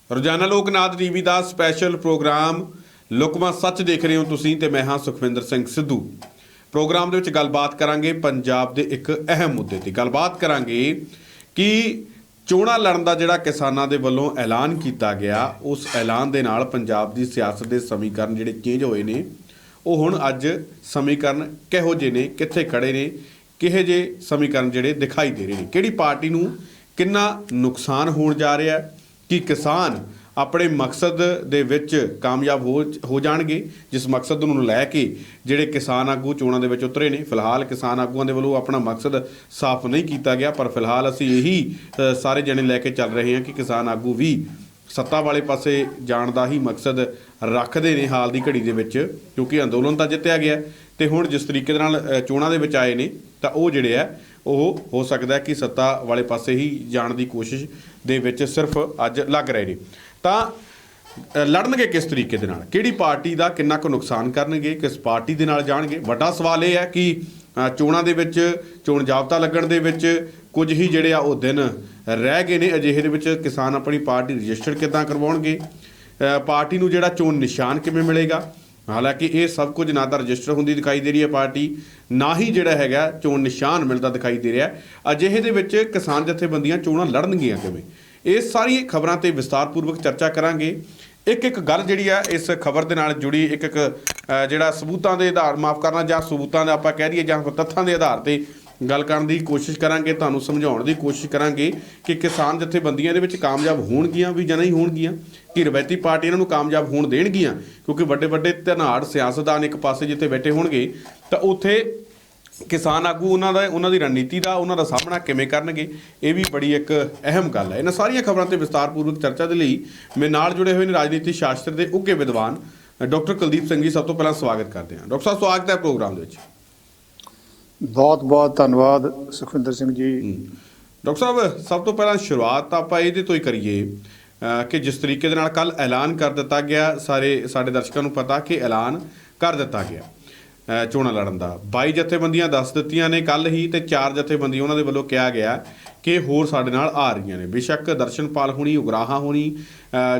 ਰੋਜ਼ਾਨਾ ਲੋਕਨਾਥ ਟੀਵੀ ਦਾ special programme ਲੁਕਵਾਂ ਸੱਚ ਦੇਖ ਰਹੇ ਹੋ ਤੁਸੀਂ ਤੇ ਮੈਂ ਹਾਂ ਸੁਖਵਿੰਦਰ ਸਿੰਘ ਸਿੱਧੂ। ਪ੍ਰੋਗਰਾਮ ਦੇ ਵਿੱਚ ਗੱਲਬਾਤ ਕਰਾਂਗੇ ਪੰਜਾਬ ਦੇ ਇੱਕ ਅਹਿਮ ਮੁੱਦੇ ਤੇ। ਗੱਲਬਾਤ ਕਰਾਂਗੇ ਕਿ ਚੋਣਾਂ ਲੜਨ ਦਾ ਜਿਹੜਾ ਕਿਸਾਨਾਂ ਦੇ ਵੱਲੋਂ ਐਲਾਨ ਕੀਤਾ ਗਿਆ, ਉਸ ਐਲਾਨ ਦੇ ਨਾਲ ਪੰਜਾਬ ਦੀ ਸਿਆਸਤ ਦੇ ਸਮੀਕਰਨ ਜਿਹੜੇ ਚੇਂਜ ਹੋਏ ਨੇ, ਉਹ ਹੁਣ ਅੱਜ ਸਮੀਕਰਨ ਕਿਹੋ ਜਿਹੇ ਨੇ, ਕਿੱਥੇ ਖੜੇ ਨੇ, ਕਿਹੋ ਜਿਹੇ ਸਮੀਕਰਨ ਜਿਹੜੇ ਦਿਖਾਈ ਦੇ ਰਹੇ ਨੇ, ਕਿਹੜੀ ਪਾਰਟੀ ਨੂੰ ਕਿੰਨਾ ਨੁਕਸਾਨ ਹੋਣ ਜਾ ਰਿਹਾ, ਕਿ ਕਿਸਾਨ ਆਪਣੇ ਮਕਸਦ ਦੇ ਵਿੱਚ ਕਾਮਯਾਬ ਹੋ ਜਾਣਗੇ, ਜਿਸ ਮਕਸਦ ਨੂੰ ਲੈ ਕੇ ਜਿਹੜੇ ਕਿਸਾਨ ਆਗੂ ਚੋਣਾਂ ਦੇ ਵਿੱਚ ਉਤਰੇ ਨੇ। ਫਿਲਹਾਲ ਕਿਸਾਨ ਆਗੂਆਂ ਦੇ ਵੱਲੋਂ ਆਪਣਾ ਮਕਸਦ ਸਾਫ਼ ਨਹੀਂ ਕੀਤਾ ਗਿਆ, ਪਰ ਫਿਲਹਾਲ ਅਸੀਂ ਇਹੀ ਸਾਰੇ ਜਣੇ ਲੈ ਕੇ ਚੱਲ ਰਹੇ ਹਾਂ ਕਿ ਕਿਸਾਨ ਆਗੂ ਵੀ ਸੱਤਾ ਵਾਲੇ ਪਾਸੇ ਜਾਣ ਦਾ ਹੀ ਮਕਸਦ ਰੱਖਦੇ ਨੇ ਹਾਲ ਦੀ ਘੜੀ ਦੇ ਵਿੱਚ, ਕਿਉਂਕਿ ਅੰਦੋਲਨ ਤਾਂ ਜਿੱਤਿਆ ਗਿਆ ਤੇ ਹੁਣ ਜਿਸ ਤਰੀਕੇ ਦੇ ਨਾਲ ਚੋਣਾਂ ਦੇ ਵਿੱਚ ਆਏ ਨੇ ਤਾਂ ਉਹ ਜਿਹੜੇ ਆ ਉਹ ਹੋ ਸਕਦਾ ਕਿ ਸੱਤਾ ਵਾਲੇ ਪਾਸੇ ਹੀ ਜਾਣ ਦੀ ਕੋਸ਼ਿਸ਼ ਦੇ ਵਿੱਚ ਸਿਰਫ ਅੱਜ ਲੱਗ ਰਹੇ ਨੇ। ਤਾਂ ਲੜਨਗੇ ਕਿਸ ਤਰੀਕੇ ਦੇ ਨਾਲ, ਕਿਹੜੀ ਪਾਰਟੀ ਦਾ ਕਿੰਨਾ ਕੁ ਨੁਕਸਾਨ ਕਰਨਗੇ, ਕਿਸ ਪਾਰਟੀ ਦੇ ਨਾਲ ਜਾਣਗੇ। ਵੱਡਾ ਸਵਾਲ ਇਹ ਹੈ ਕਿ ਚੋਣਾਂ ਦੇ ਵਿੱਚ ਚੋਣ ਜਾਬਤਾ ਲੱਗਣ ਦੇ ਵਿੱਚ ਕੁਝ ਹੀ ਜਿਹੜੇ ਆ ਉਹ ਦਿਨ ਰਹਿ ਗਏ ਨੇ। ਅਜਿਹੇ ਦੇ ਵਿੱਚ ਕਿਸਾਨ ਆਪਣੀ ਪਾਰਟੀ ਰਜਿਸਟਰ ਕਿੱਦਾਂ ਕਰਵਾਉਣਗੇ, ਪਾਰਟੀ ਨੂੰ ਜਿਹੜਾ ਚੋਣ ਨਿਸ਼ਾਨ ਕਿਵੇਂ ਮਿਲੇਗਾ। ਹਾਲਾਂਕਿ ਇਹ ਸਭ ਕੁਝ ਨਾ ਤਾਂ ਰਜਿਸਟਰ ਹੁੰਦੀ ਦਿਖਾਈ ਦੇ ਰਹੀ ਹੈ ਪਾਰਟੀ, ਨਾ ਹੀ ਜਿਹੜਾ ਹੈਗਾ ਚੋਣ ਨਿਸ਼ਾਨ ਮਿਲਦਾ ਦਿਖਾਈ ਦੇ ਰਿਹਾ। ਅਜਿਹੇ ਦੇ ਵਿੱਚ ਕਿਸਾਨ ਜਥੇਬੰਦੀਆਂ ਚੋਣਾਂ ਲੜਨਗੀਆਂ ਕਿਵੇਂ, ਇਹ ਸਾਰੀ ਖਬਰਾਂ ਤੇ ਵਿਸਤਾਰਪੂਰਵਕ ਚਰਚਾ ਕਰਾਂਗੇ। ਇੱਕ ਗੱਲ ਜਿਹੜੀ ਆ ਇਸ ਖਬਰ ਦੇ ਨਾਲ ਜੁੜੀ, ਇੱਕ ਜਿਹੜਾ ਸਬੂਤਾਂ ਦੇ ਆਧਾਰ, ਮਾਫ ਕਰਨਾ, ਜਾਂ ਸਬੂਤਾਂ ਦਾ ਆਪਾਂ ਕਹਿ ਦਈਏ ਜਾਂ ਤੱਥਾਂ ਦੇ ਆਧਾਰ ਤੇ ਗੱਲ ਕਰਨ ਦੀ ਕੋਸ਼ਿਸ਼ ਕਰਾਂਗੇ, ਤੁਹਾਨੂੰ ਸਮਝਾਉਣ ਦੀ ਕੋਸ਼ਿਸ਼ ਕਰਾਂਗੇ ਕਿ ਕਿਸਾਨ ਜਥੇਬੰਦੀਆਂ ਦੇ ਵਿੱਚ ਕਾਮਯਾਬ ਹੋਣਗੀਆਂ ਵੀ ਜਾਂ ਨਹੀਂ ਹੋਣਗੀਆਂ, ਕਿ ਰਵਾਇਤੀ ਪਾਰਟੀ ਇਹਨਾਂ ਨੂੰ ਕਾਮਯਾਬ ਹੋਣ ਦੇਣਗੀਆਂ। ਕਿਉਂਕਿ ਵੱਡੇ ਵੱਡੇ ਧਨਾੜ ਸਿਆਸਤਦਾਨ ਇੱਕ ਪਾਸੇ ਜਿੱਥੇ ਬੈਠੇ ਹੋਣਗੇ ਤਾਂ ਉੱਥੇ ਕਿਸਾਨ ਆਗੂ ਉਹਨਾਂ ਦੀ ਰਣਨੀਤੀ ਦਾ, ਉਹਨਾਂ ਦਾ ਸਾਹਮਣਾ ਕਿਵੇਂ ਕਰਨਗੇ, ਇਹ ਵੀ ਬੜੀ ਇੱਕ ਅਹਿਮ ਗੱਲ ਹੈ। ਇਹਨਾਂ ਸਾਰੀਆਂ ਖਬਰਾਂ ਤੇ ਵਿਸਤਾਰਪੂਰਵਕ ਚਰਚਾ ਦੇ ਲਈ ਮੇਰੇ ਨਾਲ ਜੁੜੇ ਹੋਏ ਨੇ ਰਾਜਨੀਤੀ ਸ਼ਾਸਤਰ ਦੇ ਉੱਘੇ ਵਿਦਵਾਨ ਡਾਕਟਰ ਕੁਲਦੀਪ ਸਿੰਘ ਜੀ। ਸਭ ਤੋਂ ਪਹਿਲਾਂ ਸਵਾਗਤ ਕਰਦੇ ਹਾਂ ਡਾਕਟਰ ਸਾਹਿਬ, ਸਵਾਗਤ ਹੈ ਪ੍ਰੋਗਰਾਮ ਦੇ ਵਿੱਚ। ਬਹੁਤ ਬਹੁਤ ਧੰਨਵਾਦ ਸੁਖਵਿੰਦਰ ਸਿੰਘ ਜੀ। ਡਾਕਟਰ ਸਾਹਿਬ, ਸਭ ਤੋਂ ਪਹਿਲਾਂ ਸ਼ੁਰੂਆਤ ਤਾਂ ਆਪਾਂ ਇਹਦੇ ਤੋਂ ਹੀ ਕਰੀਏ ਕਿ ਜਿਸ ਤਰੀਕੇ ਦੇ ਨਾਲ ਕੱਲ੍ਹ ਐਲਾਨ ਕਰ ਦਿੱਤਾ ਗਿਆ, ਸਾਡੇ ਦਰਸ਼ਕਾਂ ਨੂੰ ਪਤਾ ਕਿ ਐਲਾਨ ਕਰ ਦਿੱਤਾ ਗਿਆ ਚੋਣਾਂ ਲੜਨ ਦਾ। 22 ਜਥੇਬੰਦੀਆਂ ਦੱਸ ਦਿੱਤੀਆਂ ਨੇ ਕੱਲ੍ਹ ਹੀ, ਤੇ 4 ਜਥੇਬੰਦੀਆਂ ਉਹਨਾਂ ਦੇ ਵੱਲੋਂ ਕਿਹਾ ਗਿਆ ਕਿ ਹੋਰ ਸਾਡੇ ਨਾਲ ਆ ਰਹੀਆਂ ਨੇ। ਬੇਸ਼ੱਕ ਦਰਸ਼ਨਪਾਲ ਹੋਣੀ, ਉਗਰਾਹਾਂ ਹੋਣੀ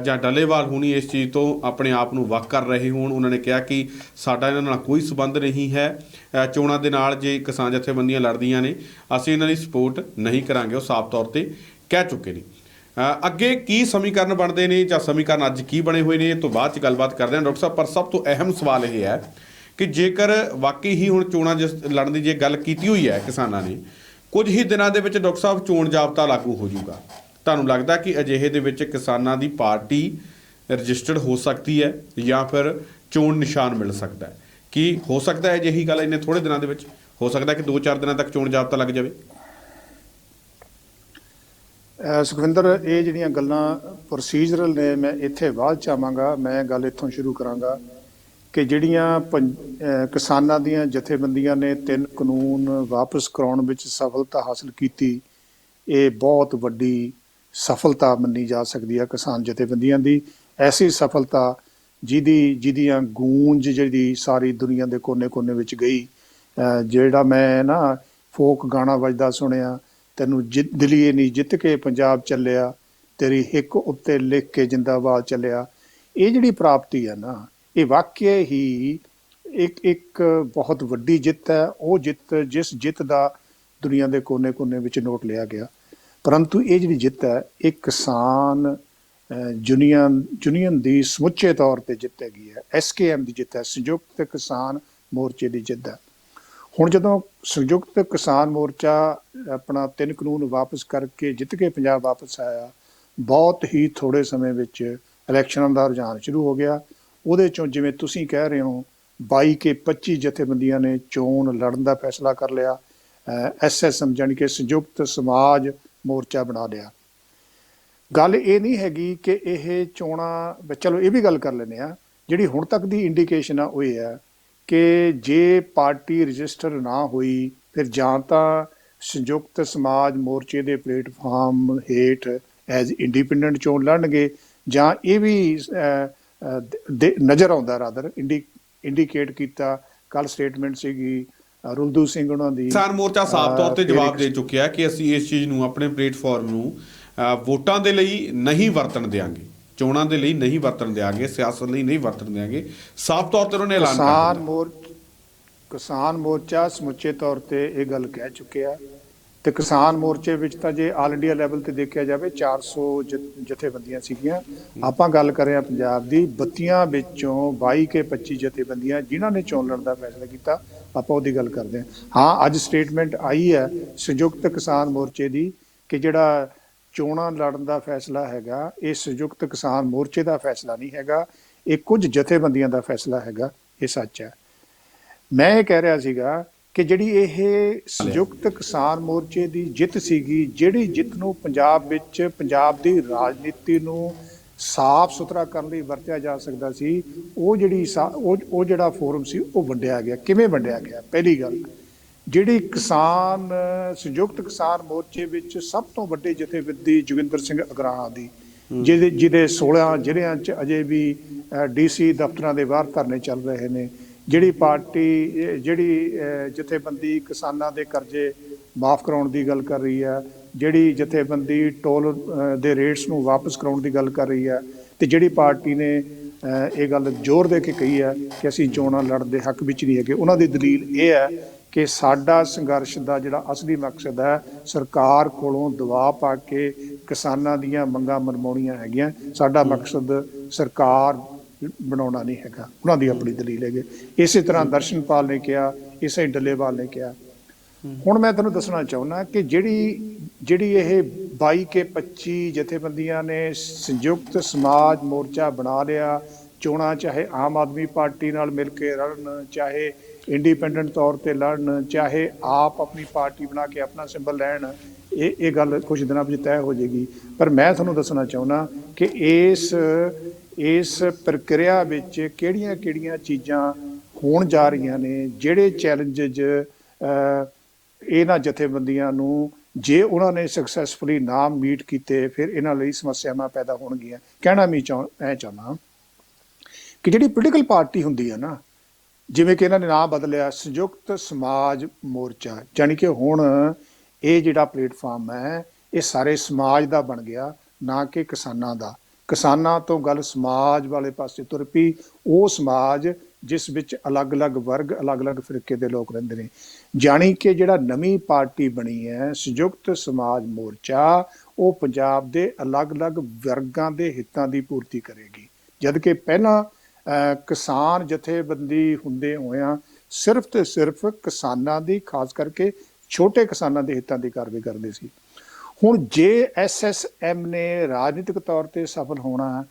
ਜਾਂ ਡੱਲੇਵਾਲ ਹੋਣੀ ਇਸ ਚੀਜ਼ ਤੋਂ ਆਪਣੇ ਆਪ ਨੂੰ ਵੱਖ ਕਰ ਰਹੇ ਹੋਣ। ਉਹਨਾਂ ਨੇ ਕਿਹਾ ਕਿ ਸਾਡਾ ਇਹਨਾਂ ਨਾਲ ਕੋਈ ਸੰਬੰਧ ਨਹੀਂ ਹੈ ਚੋਣਾਂ ਦੇ ਨਾਲ। ਜੇ ਕਿਸਾਨ ਜਥੇਬੰਦੀਆਂ ਲੜਦੀਆਂ ਨੇ ਅਸੀਂ ਇਹਨਾਂ ਦੀ ਸਪੋਰਟ ਨਹੀਂ ਕਰਾਂਗੇ, ਉਹ ਸਾਫ਼ ਤੌਰ 'ਤੇ ਕਹਿ ਚੁੱਕੇ ਨੇ। ਅੱਗੇ ਕੀ ਸਮੀਕਰਨ ਬਣਦੇ ਨੇ ਜਾਂ ਸਮੀਕਰਨ ਅੱਜ ਕੀ ਬਣੇ ਹੋਏ ਨੇ, ਇਹ ਤੋਂ ਬਾਅਦ 'ਚ ਗੱਲਬਾਤ ਕਰਦੇ ਹਾਂ ਡਾਕਟਰ ਸਾਹਿਬ। ਪਰ ਸਭ ਤੋਂ ਅਹਿਮ ਸਵਾਲ ਇਹ ਹੈ ਕਿ ਜੇਕਰ ਵਾਕਈ ਹੀ ਹੁਣ ਚੋਣਾਂ ਲੜਨ ਦੀ ਜੇ ਗੱਲ ਕੀਤੀ ਹੋਈ ਹੈ ਕਿਸਾਨਾਂ ਨੇ, ਕੁਝ ਹੀ ਦਿਨਾਂ ਦੇ ਵਿੱਚ ਡਾਕਟਰ ਸਾਹਿਬ ਚੋਣ ਜਾਬਤਾ ਲਾਗੂ ਹੋ ਜਾਊਗਾ, ਤੁਹਾਨੂੰ ਲੱਗਦਾ ਕਿ ਅਜਿਹੇ ਦੇ ਵਿੱਚ ਕਿਸਾਨਾਂ ਦੀ ਪਾਰਟੀ ਰਜਿਸਟਰਡ ਹੋ ਸਕਦੀ ਹੈ ਜਾਂ ਫਿਰ ਚੋਣ ਨਿਸ਼ਾਨ ਮਿਲ ਸਕਦਾ ਹੈ? ਕੀ ਹੋ ਸਕਦਾ ਹੈ ਅਜਿਹੀ ਗੱਲ ਇੰਨੇ ਥੋੜ੍ਹੇ ਦਿਨਾਂ ਦੇ ਵਿੱਚ? ਹੋ ਸਕਦਾ ਕਿ 2-4 ਦਿਨਾਂ ਤੱਕ ਚੋਣ ਜਾਬਤਾ ਲੱਗ ਜਾਵੇ? ਸੁਖਵਿੰਦਰ, ਇਹ ਜਿਹੜੀਆਂ ਗੱਲਾਂ ਪ੍ਰੋਸੀਜਰਲ ਨੇ, ਮੈਂ ਇੱਥੇ ਬਾਅਦ ਚ ਆਵਾਂਗਾ। ਮੈਂ ਗੱਲ ਇੱਥੋਂ ਸ਼ੁਰੂ ਕਰਾਂਗਾ ਕਿ ਜਿਹੜੀਆਂ ਕਿਸਾਨਾਂ ਦੀਆਂ ਜਥੇਬੰਦੀਆਂ ਨੇ 3 ਕਾਨੂੰਨ ਵਾਪਸ ਕਰਾਉਣ ਵਿੱਚ ਸਫਲਤਾ ਹਾਸਲ ਕੀਤੀ, ਇਹ ਬਹੁਤ ਵੱਡੀ ਸਫਲਤਾ ਮੰਨੀ ਜਾ ਸਕਦੀ ਹੈ ਕਿਸਾਨ ਜਥੇਬੰਦੀਆਂ ਦੀ। ਐਸੀ ਸਫਲਤਾ ਜਿਹਦੀਆਂ ਗੂੰਜ ਜਿਹੜੀ ਸਾਰੀ ਦੁਨੀਆ ਦੇ ਕੋਨੇ-ਕੋਨੇ ਵਿੱਚ ਗਈ। ਜਿਹੜਾ ਮੈਂ ਨਾ ਫੋਕ ਗਾਣਾ ਵੱਜਦਾ ਸੁਣਿਆ, ਤੈਨੂੰ ਦਿਲੀਏ ਨਹੀਂ ਜਿੱਤ ਕੇ ਪੰਜਾਬ ਚੱਲਿਆ, ਤੇਰੀ ਹਿੱਕ ਉੱਤੇ ਲਿਖ ਕੇ ਜਿੰਦਾਬਾਦ ਚੱਲਿਆ। ਇਹ ਜਿਹੜੀ ਪ੍ਰਾਪਤੀ ਹੈ ਨਾ, ਇਹ ਵਾਕਿਆ ਹੀ ਇੱਕ ਬਹੁਤ ਵੱਡੀ ਜਿੱਤ ਹੈ। ਉਹ ਜਿੱਤ, ਜਿਸ ਜਿੱਤ ਦਾ ਦੁਨੀਆ ਦੇ ਕੋਨੇ-ਕੋਨੇ ਵਿੱਚ ਨੋਟ ਲਿਆ ਗਿਆ। ਪਰੰਤੂ ਇਹ ਜਿਹੜੀ ਜਿੱਤ ਹੈ, ਇਹ ਕਿਸਾਨ ਯੂਨੀਅਨ ਦੀ ਸਮੁੱਚੇ ਤੌਰ ਤੇ ਜਿੱਤ ਹੈਗੀ ਹੈ। SKM ਦੀ ਜਿੱਤ ਹੈ, ਸੰਯੁਕਤ ਕਿਸਾਨ ਮੋਰਚੇ ਦੀ ਜਿੱਤ ਹੈ। ਹੁਣ ਜਦੋਂ ਸੰਯੁਕਤ ਕਿਸਾਨ ਮੋਰਚਾ ਆਪਣਾ 3 ਕਾਨੂੰਨ ਵਾਪਸ ਕਰਕੇ ਜਿੱਤ ਕੇ ਪੰਜਾਬ ਵਾਪਸ ਆਇਆ, ਬਹੁਤ ਹੀ ਥੋੜ੍ਹੇ ਸਮੇਂ ਵਿੱਚ ਇਲੈਕਸ਼ਨਾਂ ਦਾ ਰੁਝਾਨ ਸ਼ੁਰੂ ਹੋ ਗਿਆ। ਉਹਦੇ ਚੋਂ ਜਿਵੇਂ ਤੁਸੀਂ ਕਹਿ ਰਹੇ ਹੋ 22 ਕੇ 25 ਜਥੇਬੰਦੀਆਂ ਨੇ ਚੋਣ ਲੜਨ ਦਾ ਫੈਸਲਾ ਕਰ ਲਿਆ। SSM ਜਾਣੀ ਕਿ ਸੰਯੁਕਤ ਸਮਾਜ ਮੋਰਚਾ ਬਣਾ ਲਿਆ। ਗੱਲ ਇਹ ਨਹੀਂ ਹੈਗੀ ਕਿ ਇਹ ਚੋਣਾਂ, ਚਲੋ ਇਹ ਵੀ ਗੱਲ ਕਰ ਲੈਂਦੇ ਹਾਂ, ਜਿਹੜੀ ਹੁਣ ਤੱਕ ਦੀ ਇੰਡੀਕੇਸ਼ਨ ਆ ਉਹ ਇਹ ਹੈ ਕਿ ਜੇ ਪਾਰਟੀ ਰਜਿਸਟਰ ਨਾ ਹੋਈ, ਫਿਰ ਜਾਂ ਤਾਂ ਸੰਯੁਕਤ ਸਮਾਜ ਮੋਰਚੇ ਦੇ ਪਲੇਟਫਾਰਮ ਹੇਠ ਐਜ਼ ਇੰਡੀਪੈਂਡੈਂਟ ਚੋਣ ਲੜਨਗੇ, ਜਾਂ ਇਹ ਵੀ ਨਜ਼ਰ ਆਉਂਦਾ ਰਾਦਰ ਇੰਡੀਕੇਟ ਕੀਤਾ। ਕੱਲ ਸਟੇਟਮੈਂਟ ਸੀਗੀ ਰੁਲਦੂ ਸਿੰਘ ਉਹਨਾਂ ਦੀ। ਕਿਸਾਨ ਮੋਰਚਾ ਸਾਫ਼ ਤੌਰ ਤੇ ਜਵਾਬ ਦੇ ਚੁੱਕਿਆ ਕਿ ਅਸੀਂ ਇਸ ਚੀਜ਼ ਨੂੰ, ਆਪਣੇ ਪਲੇਟਫਾਰਮ ਨੂੰ ਵੋਟਾਂ ਦੇ ਲਈ ਨਹੀਂ ਵਰਤਣ ਦਿਆਂਗੇ। ਚੋਣਾਂ ਦੇ ਲਈ ਨਹੀਂ ਵਰਤਣ ਦਿਆਂਗੇ, ਸਿਆਸਤ ਲਈ ਨਹੀਂ ਵਰਤਣ ਦਿਆਂਗੇ, ਸਾਫ਼ ਤੌਰ ਤੇ ਉਹਨਾਂ ਨੇ ਐਲਾਨ ਕਰ ਦਿੱਤਾ। ਕਿਸਾਨ ਮੋਰਚਾ ਸਮੁੱਚੇ ਤੌਰ ਤੇ ਇਹ ਗੱਲ ਕਹਿ ਚੁੱਕਿਆ ਤੇ ਕਿਸਾਨ ਮੋਰਚੇ ਵਿੱਚ ਤਾਂ ਜੇ ਆਲ ਇੰਡੀਆ ਲੈਵਲ ਤੇ ਦੇਖਿਆ ਜਾਵੇ 400 ਜਥੇਬੰਦੀਆਂ ਸੀਗੀਆਂ। ਆਪਾਂ ਗੱਲ ਕਰ ਰਹੇ ਹਾਂ ਪੰਜਾਬ ਦੀ 32 ਵਿੱਚੋਂ 22 ਕੇ 25 ਜਥੇਬੰਦੀਆਂ ਜਿਨ੍ਹਾਂ ਨੇ ਚੋਣ ਲੜਨ ਦਾ ਫੈਸਲਾ ਕੀਤਾ, ਆਪਾਂ ਉਹਦੀ ਗੱਲ ਕਰਦੇ ਹਾਂ। ਅੱਜ ਸਟੇਟਮੈਂਟ ਆਈ ਹੈ ਸੰਯੁਕਤ ਕਿਸਾਨ ਮੋਰਚੇ ਦੀ ਕਿ ਜਿਹੜਾ ਚੋਣਾਂ ਲੜਨ ਦਾ ਫੈਸਲਾ ਹੈਗਾ ਇਹ ਸੰਯੁਕਤ ਕਿਸਾਨ ਮੋਰਚੇ ਦਾ ਫੈਸਲਾ ਨਹੀਂ ਹੈਗਾ, ਇਹ ਕੁਝ ਜਥੇਬੰਦੀਆਂ ਦਾ ਫੈਸਲਾ ਹੈਗਾ। ਇਹ ਸੱਚ ਹੈ। ਮੈਂ ਇਹ ਕਹਿ ਰਿਹਾ ਸੀਗਾ ਕਿ ਜਿਹੜੀ ਇਹ ਸੰਯੁਕਤ ਕਿਸਾਨ ਮੋਰਚੇ ਦੀ ਜਿੱਤ ਸੀਗੀ, ਜਿਹੜੀ ਜਿੱਤ ਨੂੰ ਪੰਜਾਬ ਵਿੱਚ ਪੰਜਾਬ ਦੀ ਰਾਜਨੀਤੀ ਨੂੰ ਸਾਫ਼ ਸੁਥਰਾ ਕਰਨ ਲਈ ਵਰਤਿਆ ਜਾ ਸਕਦਾ ਸੀ, ਉਹ ਜਿਹੜਾ ਫੋਰਮ ਸੀ ਉਹ ਵੰਡਿਆ ਗਿਆ। ਕਿਵੇਂ ਵੰਡਿਆ ਗਿਆ? ਪਹਿਲੀ ਗੱਲ, ਜਿਹੜੀ ਸੰਯੁਕਤ ਕਿਸਾਨ ਮੋਰਚੇ ਵਿੱਚ ਸਭ ਤੋਂ ਵੱਡੇ ਜਥੇਬੰਦੀ ਜੋਗਿੰਦਰ ਸਿੰਘ ਅਗਰਾਹਾਂ ਦੀ, ਜਿਹਦੇ 16 ਜ਼ਿਲ੍ਹਿਆਂ 'ਚ ਅਜੇ ਵੀ DC ਦਫ਼ਤਰਾਂ ਦੇ ਬਾਹਰ ਧਰਨੇ ਚੱਲ ਰਹੇ ਨੇ, ਜਿਹੜੀ ਜਥੇਬੰਦੀ ਕਿਸਾਨਾਂ ਦੇ ਕਰਜ਼ੇ ਮਾਫ ਕਰਾਉਣ ਦੀ ਗੱਲ ਕਰ ਰਹੀ ਹੈ, ਜਿਹੜੀ ਜਥੇਬੰਦੀ ਟੋਲ ਦੇ ਰੇਟਸ ਨੂੰ ਵਾਪਸ ਕਰਾਉਣ ਦੀ ਗੱਲ ਕਰ ਰਹੀ ਹੈ, ਤੇ ਜਿਹੜੀ ਪਾਰਟੀ ਨੇ ਇਹ ਗੱਲ ਜ਼ੋਰ ਦੇ ਕੇ ਕਹੀ ਹੈ ਕਿ ਅਸੀਂ ਚੋਣਾਂ ਲੜਨ ਦੇ ਹੱਕ ਵਿੱਚ ਨਹੀਂ ਹੈਗੇ, ਉਹਨਾਂ ਦੀ ਦਲੀਲ ਇਹ ਹੈ ਕਿ ਸਾਡਾ ਸੰਘਰਸ਼ ਦਾ ਜਿਹੜਾ ਅਸਲੀ ਮਕਸਦ ਹੈ ਸਰਕਾਰ ਕੋਲੋਂ ਦਬਾਅ ਪਾ ਕੇ ਕਿਸਾਨਾਂ ਦੀਆਂ ਮੰਗਾਂ ਮਨਵਾਉਣੀਆਂ ਹੈਗੀਆਂ, ਸਾਡਾ ਮਕਸਦ ਸਰਕਾਰ ਬਣਾਉਣਾ ਨਹੀਂ ਹੈਗਾ। ਉਹਨਾਂ ਦੀ ਆਪਣੀ ਦਲੀਲ ਹੈਗੇ। ਇਸੇ ਤਰ੍ਹਾਂ ਦਰਸ਼ਨਪਾਲ ਨੇ ਕਿਹਾ, ਇਸੇ ਡੱਲੇਵਾਲ ਨੇ ਕਿਹਾ। ਹੁਣ ਮੈਂ ਤੁਹਾਨੂੰ ਦੱਸਣਾ ਚਾਹੁੰਦਾ ਕਿ ਜਿਹੜੀ ਇਹ 22 ਕੇ 25 ਜਥੇਬੰਦੀਆਂ ਨੇ ਸੰਯੁਕਤ ਸਮਾਜ ਮੋਰਚਾ ਬਣਾ ਲਿਆ, ਚੋਣਾਂ ਚਾਹੇ ਆਮ ਆਦਮੀ ਪਾਰਟੀ ਨਾਲ ਮਿਲ ਕੇ ਲੜਨ, ਚਾਹੇ ਇੰਡੀਪੈਂਡੈਂਟ ਤੌਰ ਤੇ ਲੜਨ, ਚਾਹੇ ਆਪ ਆਪਣੀ ਪਾਰਟੀ ਬਣਾ ਕੇ ਆਪਣਾ ਸਿੰਬਲ ਲੈਣ, ਇਹ ਗੱਲ ਕੁਝ ਦਿਨਾਂ ਵਿੱਚ ਤੈਅ ਹੋ ਜਾਏਗੀ। ਪਰ ਮੈਂ ਤੁਹਾਨੂੰ ਦੱਸਣਾ ਚਾਹੁੰਦਾ ਕਿ ਇਸ ਪ੍ਰਕਿਰਿਆ ਵਿੱਚ ਕਿਹੜੀਆਂ ਚੀਜ਼ਾਂ ਹੋਣ ਜਾ ਰਹੀਆਂ ਨੇ, ਜਿਹੜੇ ਚੈਲੰਜਜ ਇਹਨਾਂ ਜਥੇਬੰਦੀਆਂ ਨੂੰ ਜੇ ਉਹਨਾਂ ਨੇ ਸਕਸੈਸਫੁਲੀ ਨਾ ਮੀਟ ਕੀਤੇ ਫਿਰ ਇਹਨਾਂ ਲਈ ਸਮੱਸਿਆਵਾਂ ਪੈਦਾ ਹੋਣਗੀਆਂ। ਕਹਿਣਾ ਮੈਂ ਚਾਹੁੰਦਾ ਕਿ ਜਿਹੜੀ ਪੋਲੀਟੀਕਲ ਪਾਰਟੀ ਹੁੰਦੀ ਹੈ ਨਾ, ਜਿਵੇਂ ਕਿ ਇਹਨਾਂ ਨੇ ਨਾਮ ਬਦਲਿਆ ਸੰਯੁਕਤ ਸਮਾਜ ਮੋਰਚਾ, ਜਾਣੀ ਕਿ ਹੁਣ ਇਹ ਜਿਹੜਾ ਪਲੇਟਫਾਰਮ ਹੈ ਇਹ ਸਾਰੇ ਸਮਾਜ ਦਾ ਬਣ ਗਿਆ, ਨਾ ਕਿ ਕਿਸਾਨਾਂ ਦਾ। ਕਿਸਾਨਾਂ ਤੋਂ ਗੱਲ ਸਮਾਜ ਵਾਲੇ ਪਾਸੇ ਤੁਰ ਪਈ, ਉਹ ਸਮਾਜ ਜਿਸ ਵਿੱਚ ਅਲੱਗ-ਅਲੱਗ ਵਰਗ, ਅਲੱਗ-ਅਲੱਗ ਫਿਰਕੇ ਦੇ ਲੋਕ ਰਹਿੰਦੇ ਨੇ। ਜਾਣੀ ਕਿ ਜਿਹੜਾ ਨਵੀਂ ਪਾਰਟੀ ਬਣੀ ਹੈ ਸੰਯੁਕਤ ਸਮਾਜ ਮੋਰਚਾ, ਉਹ ਪੰਜਾਬ ਦੇ ਅਲੱਗ-ਅਲੱਗ ਵਰਗਾਂ ਦੇ ਹਿੱਤਾਂ ਦੀ ਪੂਰਤੀ ਕਰੇਗੀ, ਜਦ ਕਿ ਪਹਿਲਾਂ ਕਿਸਾਨ ਜਥੇਬੰਦੀ ਹੁੰਦੇ ਹੋਇਆਂ ਸਿਰਫ ਤੇ ਸਿਰਫ ਕਿਸਾਨਾਂ ਦੀ, ਖਾਸ ਕਰਕੇ ਛੋਟੇ ਕਿਸਾਨਾਂ ਦੇ ਹਿੱਤਾਂ ਦੀ ਕਾਰਵਾਈ ਕਰਦੇ ਸੀ। ਹੁਣ ਜੇ SSM ਨੇ ਰਾਜਨੀਤਿਕ ਤੌਰ ਤੇ ਸਫਲ ਹੋਣਾ,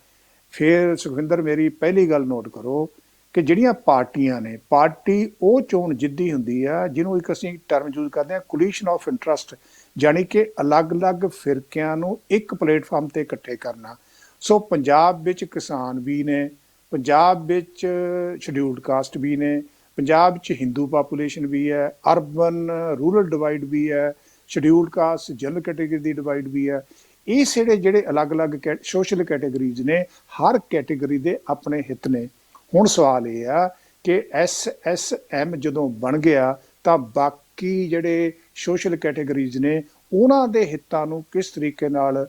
ਫਿਰ ਸੁਖਵਿੰਦਰ ਮੇਰੀ ਪਹਿਲੀ ਗੱਲ ਨੋਟ ਕਰੋ ਕਿ ਜਿਹੜੀਆਂ ਪਾਰਟੀਆਂ ਨੇ, ਪਾਰਟੀ ਉਹ ਚੋਣ ਜਿੱਦੀ ਹੁੰਦੀ ਆ ਜਿਹਨੂੰ ਇੱਕ ਅਸੀਂ ਟਰਮ ਯੂਜ਼ ਕਰਦੇ ਹਾਂ ਕੋਲੀਸ਼ਨ ਆਫ ਇੰਟਰਸਟ, ਜਾਣੀ ਕਿ ਅਲੱਗ-ਅਲੱਗ ਫਿਰਕਿਆਂ ਨੂੰ ਇੱਕ ਪਲੇਟਫਾਰਮ ਤੇ ਇਕੱਠੇ ਕਰਨਾ। ਸੋ ਪੰਜਾਬ ਵਿੱਚ ਕਿਸਾਨ ਵੀ ਨੇ, ਪੰਜਾਬ ਵਿੱਚ ਸ਼ਡਿਊਲਡ ਕਾਸਟ ਵੀ ਨੇ, ਪੰਜਾਬ ਵਿੱਚ ਹਿੰਦੂ ਪਾਪੂਲੇਸ਼ਨ ਵੀ ਹੈ, ਅਰਬਨ ਰੂਰਲ ਡਿਵਾਈਡ ਵੀ ਹੈ, ਸ਼ਡਿਊਲਡ ਕਾਸਟ ਜਨਰਲ ਕੈਟੇਗਰੀ ਦੀ ਡਿਵਾਈਡ ਵੀ ਹੈ। ਇਹ ਜਿਹੜੇ ਅਲੱਗ-ਅਲੱਗ ਸੋਸ਼ਲ ਕੈਟੇਗਰੀਜ਼ ਨੇ, ਹਰ ਕੈਟੇਗਰੀ ਦੇ ਆਪਣੇ ਹਿੱਤ ਨੇ। ਹੁਣ ਸਵਾਲ ਇਹ ਆ ਕਿ SSM ਜਦੋਂ ਬਣ ਗਿਆ ਤਾਂ ਬਾਕੀ ਜਿਹੜੇ ਸੋਸ਼ਲ ਕੈਟੇਗਰੀਜ਼ ਨੇ ਉਹਨਾਂ ਦੇ ਹਿੱਤਾਂ ਨੂੰ ਕਿਸ ਤਰੀਕੇ ਨਾਲ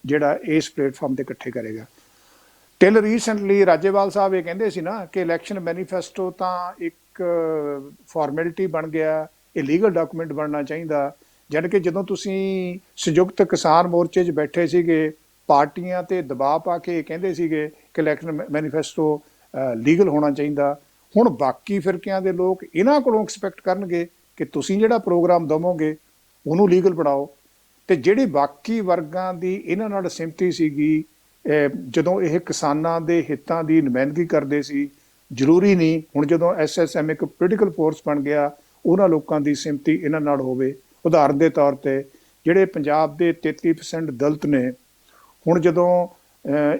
ਜਿਹੜਾ ਇਸ ਪਲੇਟਫਾਰਮ ਤੇ ਇਕੱਠੇ ਕਰੇਗਾ। ਟਿਲ ਰੀਸੈਂਟਲੀ ਰਾਜੇਵਾਲ ਸਾਹਿਬ ਇਹ ਕਹਿੰਦੇ ਸੀ ਨਾ ਕਿ ਇਲੈਕਸ਼ਨ ਮੈਨੀਫੈਸਟੋ ਤਾਂ ਇੱਕ ਫਾਰਮੈਲਿਟੀ ਬਣ ਗਿਆ, ਇਹ ਲੀਗਲ ਡਾਕੂਮੈਂਟ ਬਣਨਾ ਚਾਹੀਦਾ। ਜਦ ਕਿ ਜਦੋਂ ਤੁਸੀਂ ਸੰਯੁਕਤ ਕਿਸਾਨ ਮੋਰਚੇ 'ਚ ਬੈਠੇ ਸੀਗੇ, ਪਾਰਟੀਆਂ ਤੇ ਦਬਾਅ ਪਾ ਕੇ ਕਹਿੰਦੇ ਸੀਗੇ ਕਿ ਇਲੈਕਸ਼ਨ ਮੈਨੀਫੈਸਟੋ ਲੀਗਲ ਹੋਣਾ ਚਾਹੀਦਾ। ਹੁਣ ਬਾਕੀ ਫਿਰਕਿਆਂ ਦੇ ਲੋਕ ਇਹਨਾਂ ਕੋਲੋਂ ਐਕਸਪੈਕਟ ਕਰਨਗੇ ਕਿ ਤੁਸੀਂ ਜਿਹੜਾ ਪ੍ਰੋਗਰਾਮ ਦੇਵੋਗੇ ਉਹਨੂੰ ਲੀਗਲ ਬਣਾਓ। ਤੇ ਜਿਹੜੀ ਬਾਕੀ ਵਰਗਾਂ ਦੀ ਇਹਨਾਂ ਨਾਲ ਸਹਿਮਤੀ ਸੀਗੀ, ਜਦੋਂ ਇਹ ਕਿਸਾਨਾਂ ਦੇ ਹਿੱਤਾਂ ਦੀ ਨੁਮਾਇੰਦਗੀ ਕਰਦੇ ਸੀ, ਜ਼ਰੂਰੀ ਨਹੀਂ ਹੁਣ ਜਦੋਂ SSM ਇੱਕ ਪੋਲੀਟੀਕਲ ਫੋਰਸ ਬਣ ਗਿਆ ਉਹਨਾਂ ਲੋਕਾਂ ਦੀ ਸਹਿਮਤੀ ਇਹਨਾਂ ਨਾਲ ਹੋਵੇ। ਉਦਾਹਰਨ ਦੇ ਤੌਰ ਤੇ ਜਿਹੜੇ ਪੰਜਾਬ ਦੇ 33% ਦਲਿਤ ਨੇ, ਹੁਣ ਜਦੋਂ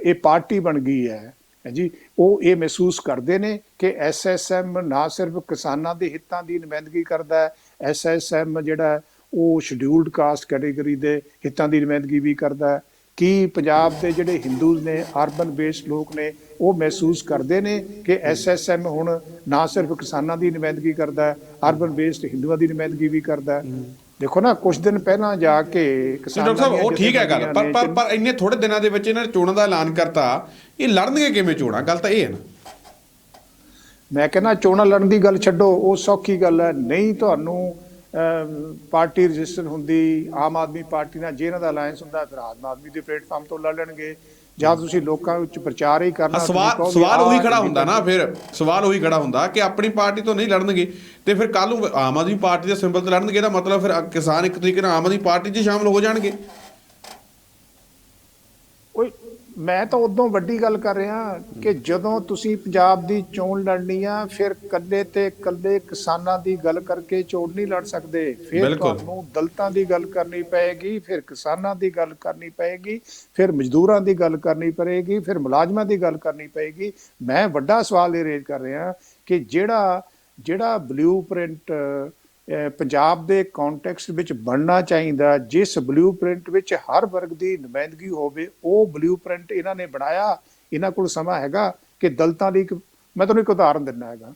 ਇਹ ਪਾਰਟੀ ਬਣ ਗਈ ਹੈ ਜੀ, ਉਹ ਇਹ ਮਹਿਸੂਸ ਕਰਦੇ ਨੇ ਕਿ SSM ਨਾ ਸਿਰਫ ਕਿਸਾਨਾਂ ਦੇ ਹਿੱਤਾਂ ਦੀ ਨੁਮਾਇੰਦਗੀ ਕਰਦਾ ਹੈ, SSM ਜਿਹੜਾ ਉਹ ਸ਼ਡਿਊਲਡ ਕਾਸਟ ਕੈਟੇਗਰੀ ਦੇ ਹਿੱਤਾਂ ਦੀ ਨੁਮਾਇੰਦਗੀ ਵੀ ਕਰਦਾ ਹੈ। ਕੀ ਪੰਜਾਬ ਦੇ ਜਿਹੜੇ ਹਿੰਦੂਜ਼ ਨੇ, ਅਰਬਨ ਬੇਸਡ ਲੋਕ ਨੇ, ਉਹ ਮਹਿਸੂਸ ਕਰਦੇ ਨੇ ਕਿ SSM ਹੁਣ ਨਾ ਸਿਰਫ ਕਿਸਾਨਾਂ ਦੀ ਨੁਮਾਇੰਦਗੀ ਕਰਦਾ ਹੈ, ਅਰਬਨ ਬੇਸਡ ਹਿੰਦੂਆਂ ਦੀ ਨੁਮਾਇੰਦਗੀ ਵੀ ਕਰਦਾ ਹੈ। ਦੇਖੋ ਨਾ, ਕੁਝ ਦਿਨ ਪਹਿਲਾਂ ਜਾ ਕੇ ਡਾਕਟਰ ਸਾਹਿਬ ਉਹ ਠੀਕ ਹੈ ਗੱਲ, ਪਰ ਇੰਨੇ ਥੋੜੇ ਦਿਨਾਂ ਦੇ ਵਿੱਚ ਇਹਨਾਂ ਨੇ ਚੋਣਾਂ ਦਾ ਐਲਾਨ ਕਰਤਾ, ਇਹ ਲੜਨਗੇ ਕਿਵੇਂ ਚੋਣਾਂ? ਗੱਲ ਤਾਂ ਇਹ ਹੈ ਨਾ। ਮੈਂ ਕਹਿੰਦਾ ਚੋਣਾਂ ਲੜਨ ਦੀ ਗੱਲ ਛੱਡੋ, ਉਹ ਸੌਖੀ ਗੱਲ ਹੈ। ਨਹੀਂ ਤੁਹਾਨੂੰ ਪਾਰਟੀ ਰਜਿਸਟਰ ਹੁੰਦੀ ਆਮ ਆਦਮੀ ਪਾਰਟੀ ਨਾਲ, ਜੇ ਇਹਨਾਂ ਦਾ ਅਲਾਇੰਸ ਹੁੰਦਾ ਫਿਰ ਆਮ ਆਦਮੀ ਦੇ ਪਲੇਟਫਾਰਮ ਤੋਂ ਲੜ ਲੈਣਗੇ। ਜਾਂ ਤੁਸੀਂ ਲੋਕਾਂ ਵਿੱਚ ਪ੍ਰਚਾਰ ਹੀ ਕਰਨਾ, ਸਵਾਲ ਉਹੀ ਖੜਾ ਹੁੰਦਾ ਨਾ, ਫਿਰ ਸਵਾਲ ਉਹੀ ਖੜਾ ਹੁੰਦਾ ਕਿ ਆਪਣੀ ਪਾਰਟੀ ਤੋਂ ਨਹੀਂ ਲੜਨਗੇ ਤੇ ਫਿਰ ਕੱਲ ਨੂੰ ਆਮ ਆਦਮੀ ਪਾਰਟੀ ਦੇ ਸਿੰਬਲ ਤੇ ਲੜਨਗੇ। ਇਹਦਾ ਮਤਲਬ ਫਿਰ ਕਿਸਾਨ ਇੱਕ ਤਰੀਕੇ ਨਾਲ ਆਮ ਆਦਮੀ ਪਾਰਟੀ 'ਚ ਸ਼ਾਮਲ ਹੋ ਜਾਣਗੇ। ਮੈਂ ਤਾਂ ਉਦੋਂ ਵੱਡੀ ਗੱਲ ਕਰ ਰਿਹਾ ਕਿ ਜਦੋਂ ਤੁਸੀਂ ਪੰਜਾਬ ਦੀ ਚੋਣ ਲੜਨੀ ਆ, ਫਿਰ ਕੱਲੇ ਤੇ ਕੱਲੇ ਕਿਸਾਨਾਂ ਦੀ ਗੱਲ ਕਰਕੇ ਚੋਣ ਨਹੀਂ ਲੜ ਸਕਦੇ। ਫਿਰ ਤੁਹਾਨੂੰ ਦਲਿਤਾਂ ਦੀ ਗੱਲ ਕਰਨੀ ਪਏਗੀ, ਫਿਰ ਕਿਸਾਨਾਂ ਦੀ ਗੱਲ ਕਰਨੀ ਪਏਗੀ, ਫਿਰ ਮਜ਼ਦੂਰਾਂ ਦੀ ਗੱਲ ਕਰਨੀ ਪਏਗੀ, ਫਿਰ ਮੁਲਾਜ਼ਮਾਂ ਦੀ ਗੱਲ ਕਰਨੀ ਪਏਗੀ। ਮੈਂ ਵੱਡਾ ਸਵਾਲ ਇਹ ਰੇਜ਼ ਕਰ ਰਿਹਾ ਕਿ ਜਿਹੜਾ ਬਲੂ ਪ੍ਰਿੰਟ ਪੰਜਾਬ ਦੇ ਕੰਟੈਕਸਟ ਵਿੱਚ ਬਣਨਾ ਚਾਹੀਦਾ, ਜਿਸ ਬਲੂ ਪ੍ਰਿੰਟ ਵਿੱਚ ਹਰ ਵਰਗ ਦੀ ਨੁਮਾਇੰਦਗੀ ਹੋਵੇ, ਉਹ ਬਲੂ ਪ੍ਰਿੰਟ ਇਹਨਾਂ ਨੇ ਬਣਾਇਆ। ਇਹਨਾਂ ਕੋਲ ਸਮਾਂ ਹੈਗਾ ਕਿ ਦਲਿਤਾਂ ਦੀ ਮੈਂ ਤੁਹਾਨੂੰ ਇੱਕ ਉਦਾਹਰਨ ਦਿੰਦਾ ਹੈਗਾ।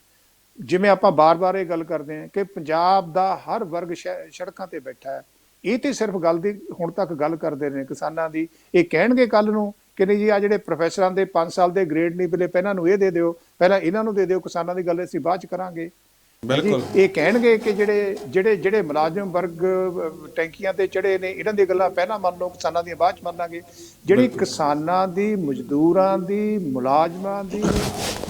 ਜਿਵੇਂ ਆਪਾਂ ਬਾਰ-ਬਾਰ ਇਹ ਗੱਲ ਕਰਦੇ ਹਾਂ ਕਿ ਪੰਜਾਬ ਦਾ ਹਰ ਵਰਗ ਸੜਕਾਂ ਤੇ ਬੈਠਾ ਹੈ, ਇਹ ਤੇ ਸਿਰਫ ਗੱਲ ਦੀ ਹੁਣ ਤੱਕ ਗੱਲ ਕਰਦੇ ਨੇ ਕਿਸਾਨਾਂ ਦੀ। ਇਹ ਕਹਿਣਗੇ ਕੱਲ ਨੂੰ ਕਿ ਨਹੀਂ ਜੀ, ਆ ਜਿਹੜੇ ਪ੍ਰੋਫੈਸਰਾਂ ਦੇ 5 ਸਾਲ ਦੇ ਗ੍ਰੇਡ ਨਹੀਂ ਮਿਲੇ, ਪਹਿਲਾਂ ਨੂੰ ਇਹ ਦੇ ਦਿਓ, ਪਹਿਲਾਂ ਇਹਨਾਂ ਨੂੰ ਦੇ ਦਿਓ, ਕਿਸਾਨਾਂ ਦੀ ਗੱਲ ਅਸੀਂ ਬਾਅਦ ਚ ਕਰਾਂਗੇ। ਬਿਲਕੁਲ ਇਹ ਕਹਿਣਗੇ ਕਿ ਜਿਹੜੇ ਮੁਲਾਜ਼ਮ ਵਰਗ ਟੈਂਕੀਆਂ ਤੇ ਚੜੇ ਨੇ, ਇਹਨਾਂ ਦੀ ਗੱਲਾਂ ਪਹਿਲਾਂ ਮੰਨ ਲਓ, ਕਿਸਾਨਾਂ ਦੀਆਂ ਬਾਅਦ ਚ ਮੰਨਾਂਗੇ। ਜਿਹੜੀ ਕਿਸਾਨਾਂ ਦੀ, ਮਜ਼ਦੂਰਾਂ ਦੀ, ਮੁਲਾਜ਼ਮਾਂ ਦੀ,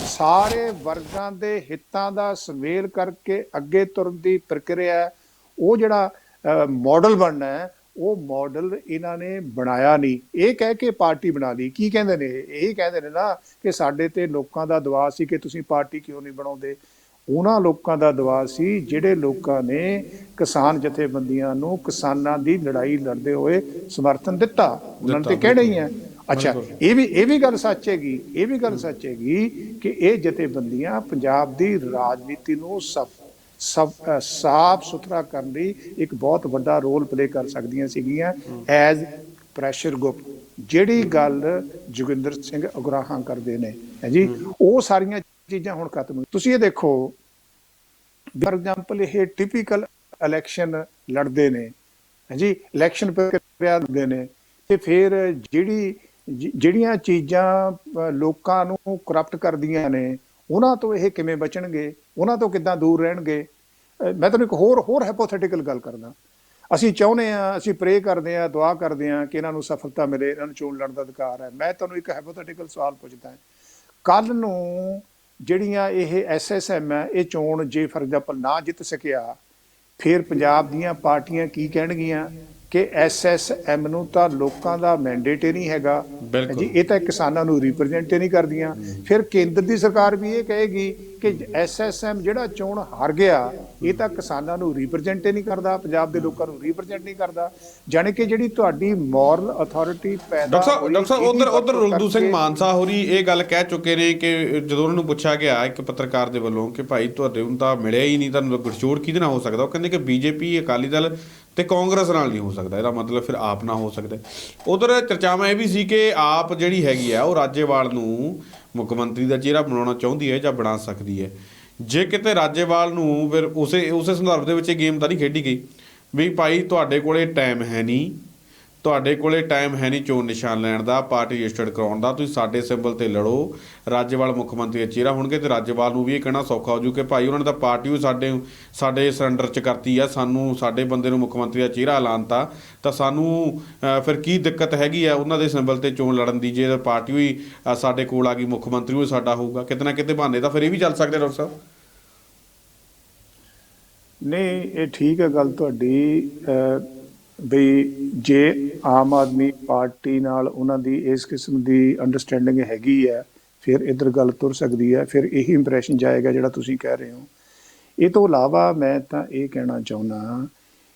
ਸਾਰੇ ਵਰਗਾਂ ਦੇ ਹਿੱਤਾਂ ਦਾ ਸੁਮੇਲ ਕਰਕੇ ਅੱਗੇ ਤੁਰਨ ਦੀ ਪ੍ਰਕਿਰਿਆ, ਉਹ ਜਿਹੜਾ ਮਾਡਲ ਬਣਨਾ ਹੈ, ਉਹ ਮਾਡਲ ਇਹਨਾਂ ਨੇ ਬਣਾਇਆ ਨਹੀਂ। ਇਹ ਕਹਿ ਕੇ ਪਾਰਟੀ ਬਣਾ ਲਈ। ਕੀ ਕਹਿੰਦੇ ਨੇ? ਇਹ ਕਹਿੰਦੇ ਨੇ ਨਾ ਕਿ ਸਾਡੇ ਤੇ ਲੋਕਾਂ ਦਾ ਦਬਾਅ ਸੀ ਕਿ ਤੁਸੀਂ ਪਾਰਟੀ ਕਿਉਂ ਨਹੀਂ ਬਣਾਉਂਦੇ। ਉਹਨਾਂ ਲੋਕਾਂ ਦਾ ਦਬਾਅ ਸੀ ਜਿਹੜੇ ਲੋਕਾਂ ਨੇ ਕਿਸਾਨ ਜਥੇਬੰਦੀਆਂ ਨੂੰ ਕਿਸਾਨਾਂ ਦੀ ਲੜਾਈ ਲੜਦੇ ਹੋਏ ਸਮਰਥਨ ਦਿੱਤਾ। ਉਹਨਾਂ ਨੇ ਤੇ ਕਹਿਣਾ ਹੀ ਹੈ। ਅੱਛਾ, ਇਹ ਵੀ ਗੱਲ ਸੱਚ ਹੈਗੀ, ਇਹ ਵੀ ਗੱਲ ਸੱਚ ਹੈਗੀ ਕਿ ਇਹ ਜਥੇਬੰਦੀਆਂ ਪੰਜਾਬ ਦੀ ਰਾਜਨੀਤੀ ਨੂੰ ਸਾਫ ਸੁਥਰਾ ਕਰਨ ਲਈ ਇੱਕ ਬਹੁਤ ਵੱਡਾ ਰੋਲ ਪਲੇ ਕਰ ਸਕਦੀਆਂ ਸੀਗੀਆਂ ਐਜ਼ ਪ੍ਰੈਸ਼ਰ ਗਰੁੱਪ। ਜਿਹੜੀ ਗੱਲ ਜੋਗਿੰਦਰ ਸਿੰਘ ਉਗਰਾਹਾਂ ਕਰਦੇ ਨੇ ਹੈ ਜੀ, ਉਹ ਸਾਰੀਆਂ ਚੀਜ਼ਾਂ ਹੁਣ ਖਤਮ। ਤੁਸੀਂ ਇਹ ਦੇਖੋ, ਫਾਰ ਐਗਜ਼ਾਮਪਲ, ਇਹ ਟਿਪੀਕਲ ਇਲੈਕਸ਼ਨ ਲੜਦੇ ਨੇ ਹੈ ਜੀ, ਇਲੈਕਸ਼ਨ ਪ੍ਰਕਿਰਿਆ ਲੜਦੇ ਨੇ, ਤੇ ਫਿਰ ਜਿਹੜੀਆਂ ਚੀਜ਼ਾਂ ਲੋਕਾਂ ਨੂੰ ਕਰਪਟ ਕਰਦੀਆਂ ਨੇ, ਉਹਨਾਂ ਤੋਂ ਇਹ ਕਿਵੇਂ ਬਚਣਗੇ? ਉਹਨਾਂ ਤੋਂ ਕਿੱਦਾਂ ਦੂਰ ਰਹਿਣਗੇ? ਮੈਂ ਤੁਹਾਨੂੰ ਇੱਕ ਹੋਰ ਹਾਈਪੋਥੈਟੀਕਲ ਗੱਲ ਕਰਦਾ। ਅਸੀਂ ਚਾਹੁੰਦੇ ਹਾਂ, ਅਸੀਂ ਪ੍ਰੇ ਕਰਦੇ ਹਾਂ, ਦੁਆ ਕਰਦੇ ਹਾਂ ਕਿ ਇਹਨਾਂ ਨੂੰ ਸਫਲਤਾ ਮਿਲੇ, ਇਹਨਾਂ ਨੂੰ ਚੋਣ ਲੜਨ ਦਾ ਅਧਿਕਾਰ ਹੈ। ਮੈਂ ਤੁਹਾਨੂੰ ਇੱਕ ਹਾਈਪੋਥੈਟੀਕਲ ਸਵਾਲ ਪੁੱਛਦਾ ਹਾਂ, ਕੱਲ ਨੂੰ ਜਿਹੜੀਆਂ ਇਹ SSM ਹੈ, ਇਹ ਚੋਣ ਜੇ ਫਾਰ ਐਗਜ਼ਾਮਪਲ ਨਾ ਜਿੱਤ ਸਕਿਆ, ਫਿਰ ਪੰਜਾਬ ਦੀਆਂ ਪਾਰਟੀਆਂ ਕੀ ਕਹਿਣਗੀਆਂ ਕਿ SSM ਨੂੰ ਤਾਂ ਲੋਕਾਂ ਦਾ ਮੈਂਡੇਟ ਹੀ ਨਹੀਂ ਹੈਗਾ ਜੀ, ਇਹ ਤਾਂ ਕਿਸਾਨਾਂ ਨੂੰ ਰਿਪਰੈਜ਼ੈਂਟ ਹੀ ਨਹੀਂ ਕਰਦੀਆਂ। ਫਿਰ ਕੇਂਦਰ ਦੀ ਸਰਕਾਰ ਵੀ ਇਹ ਕਹੇਗੀ ਕਿ SSM ਜਿਹੜਾ ਚੋਣ ਹਾਰ ਗਿਆ, ਇਹ ਤਾਂ ਕਿਸਾਨਾਂ ਨੂੰ ਰਿਪਰੈਜ਼ੈਂਟ ਹੀ ਨਹੀਂ ਕਰਦਾ, ਪੰਜਾਬ ਦੇ ਲੋਕਾਂ ਨੂੰ ਰਿਪਰੈਜ਼ੈਂਟ ਨਹੀਂ ਕਰਦਾ। ਜਾਣੀ ਕਿ ਜਿਹੜੀ ਤੁਹਾਡੀ ਮੋਰਲ ਅਥਾਰਟੀ ਪੈਦਾ ਡਾਕਟਰ ਸਾਹਿਬ ਉਧਰ ਰੁਲਦੂ ਸਿੰਘ ਮਾਨਸਾ ਹੋਰੀ ਇਹ ਗੱਲ ਕਹਿ ਚੁੱਕੇ ਨੇ ਕਿ ਜਦੋਂ ਉਹਨਾਂ ਨੂੰ ਪੁੱਛਿਆ ਗਿਆ ਇੱਕ ਪੱਤਰਕਾਰ ਦੇ ਵੱਲੋਂ ਕਿ ਭਾਈ ਤੁਹਾਡੇ ਨੂੰ ਤਾਂ ਮਿਲਿਆ ਹੀ ਨਹੀਂ, ਤੁਹਾਨੂੰ ਗਠਜੋੜ ਕਿਹਦੇ ਨਾਲ ਹੋ ਸਕਦਾ? ਉਹ ਕਹਿੰਦੇ ਕਿ BJP, ਅਕਾਲੀ ਦਲ ਤੇ ਕਾਂਗਰਸ ਨਾਲ ਨਹੀਂ ਹੋ ਸਕਦਾ, ਇਹਦਾ ਮਤਲਬ ਫਿਰ ਆਪ ਨਾ ਹੋ ਸਕਦਾ। ਉਧਰ ਚਰਚਾਵਾਂ ਇਹ ਵੀ ਸੀ ਕਿ ਆਪ ਜਿਹੜੀ ਹੈਗੀ ਆ ਉਹ ਰਾਜੇਵਾਲ ਨੂੰ ਮੁੱਖ ਮੰਤਰੀ ਦਾ ਚਿਹਰਾ ਬਣਾਉਣਾ ਚਾਹੁੰਦੀ ਹੈ ਜਾਂ ਬਣਾ ਸਕਦੀ ਹੈ। ਜੇ ਕਿਤੇ ਰਾਜੇਵਾਲ ਨੂੰ ਫਿਰ ਉਸੇ ਸੰਦਰਭ ਦੇ ਵਿੱਚ ਇਹ ਗੇਮ ਤਾਂ ਨਹੀਂ ਖੇਡੀ ਗਈ ਵੀ ਭਾਈ ਤੁਹਾਡੇ ਕੋਲੇ ਟਾਈਮ ਹੈ ਨਹੀਂ, ਚੋਣ ਨਿਸ਼ਾਨ ਲੈਣ ਦਾ, ਪਾਰਟੀ ਰਜਿਸਟਰਡ ਕਰਾਉਣ ਦਾ, ਤੁਸੀਂ ਸਾਡੇ ਸਿੰਬਲ ਤੇ ਲੜੋ। ਰਾਜੇਵਾਲ ਮੁੱਖ ਮੰਤਰੀ ਦਾ ਚਿਹਰਾ ਹੋਣਗੇ ਤੇ ਰਾਜੇਵਾਲ ਨੂੰ ਵੀ ਇਹ ਕਹਿਣਾ ਸੌਖਾ ਹੋ ਜੂ ਕਿ ਭਾਈ ਉਹਨਾਂ ਨੇ ਤਾਂ ਪਾਰਟੀ ਵੀ ਸਾਡੇ ਸਰੈਂਡਰ 'ਚ ਕਰਤੀ ਆ, ਸਾਨੂੰ ਸਾਡੇ ਬੰਦੇ ਨੂੰ ਮੁੱਖ ਮੰਤਰੀ ਦਾ ਚਿਹਰਾ ਐਲਾਨਤਾ, ਤਾਂ ਸਾਨੂੰ ਫਿਰ ਕੀ ਦਿੱਕਤ ਹੈਗੀ ਆ ਉਹਨਾਂ ਦੇ ਸਿੰਬਲ ਤੇ ਚੋਣ ਲੜਨ ਦੀ? ਜੇ ਪਾਰਟੀ ਵੀ ਸਾਡੇ ਕੋਲ ਆ ਗਈ, ਮੁੱਖ ਮੰਤਰੀ ਵੀ ਸਾਡਾ ਹੋਊਗਾ, ਕਿਤੇ ਨਾ ਕਿਤੇ ਬਹਾਨੇ ਤਾਂ ਫਿਰ ਇਹ ਵੀ ਚੱਲ ਸਕਦੇ। ਡਾਕਟਰ ਸਾਹਿਬ ਨਹੀਂ, ਇਹ ਠੀਕ ਹੈ ਗੱਲ ਤੁਹਾਡੀ ਬਈ ਜੇ ਆਮ ਆਦਮੀ ਪਾਰਟੀ ਨਾਲ ਉਹਨਾਂ ਦੀ ਇਸ ਕਿਸਮ ਦੀ ਅੰਡਰਸਟੈਂਡਿੰਗ ਹੈਗੀ ਹੈ, ਫਿਰ ਇੱਧਰ ਗੱਲ ਤੁਰ ਸਕਦੀ ਹੈ, ਫਿਰ ਇਹੀ ਇੰਪਰੈਸ਼ਨ ਜਾਏਗਾ ਜਿਹੜਾ ਤੁਸੀਂ ਕਹਿ ਰਹੇ ਹੋ। ਇਹ ਤੋਂ ਇਲਾਵਾ ਮੈਂ ਤਾਂ ਇਹ ਕਹਿਣਾ ਚਾਹੁੰਦਾ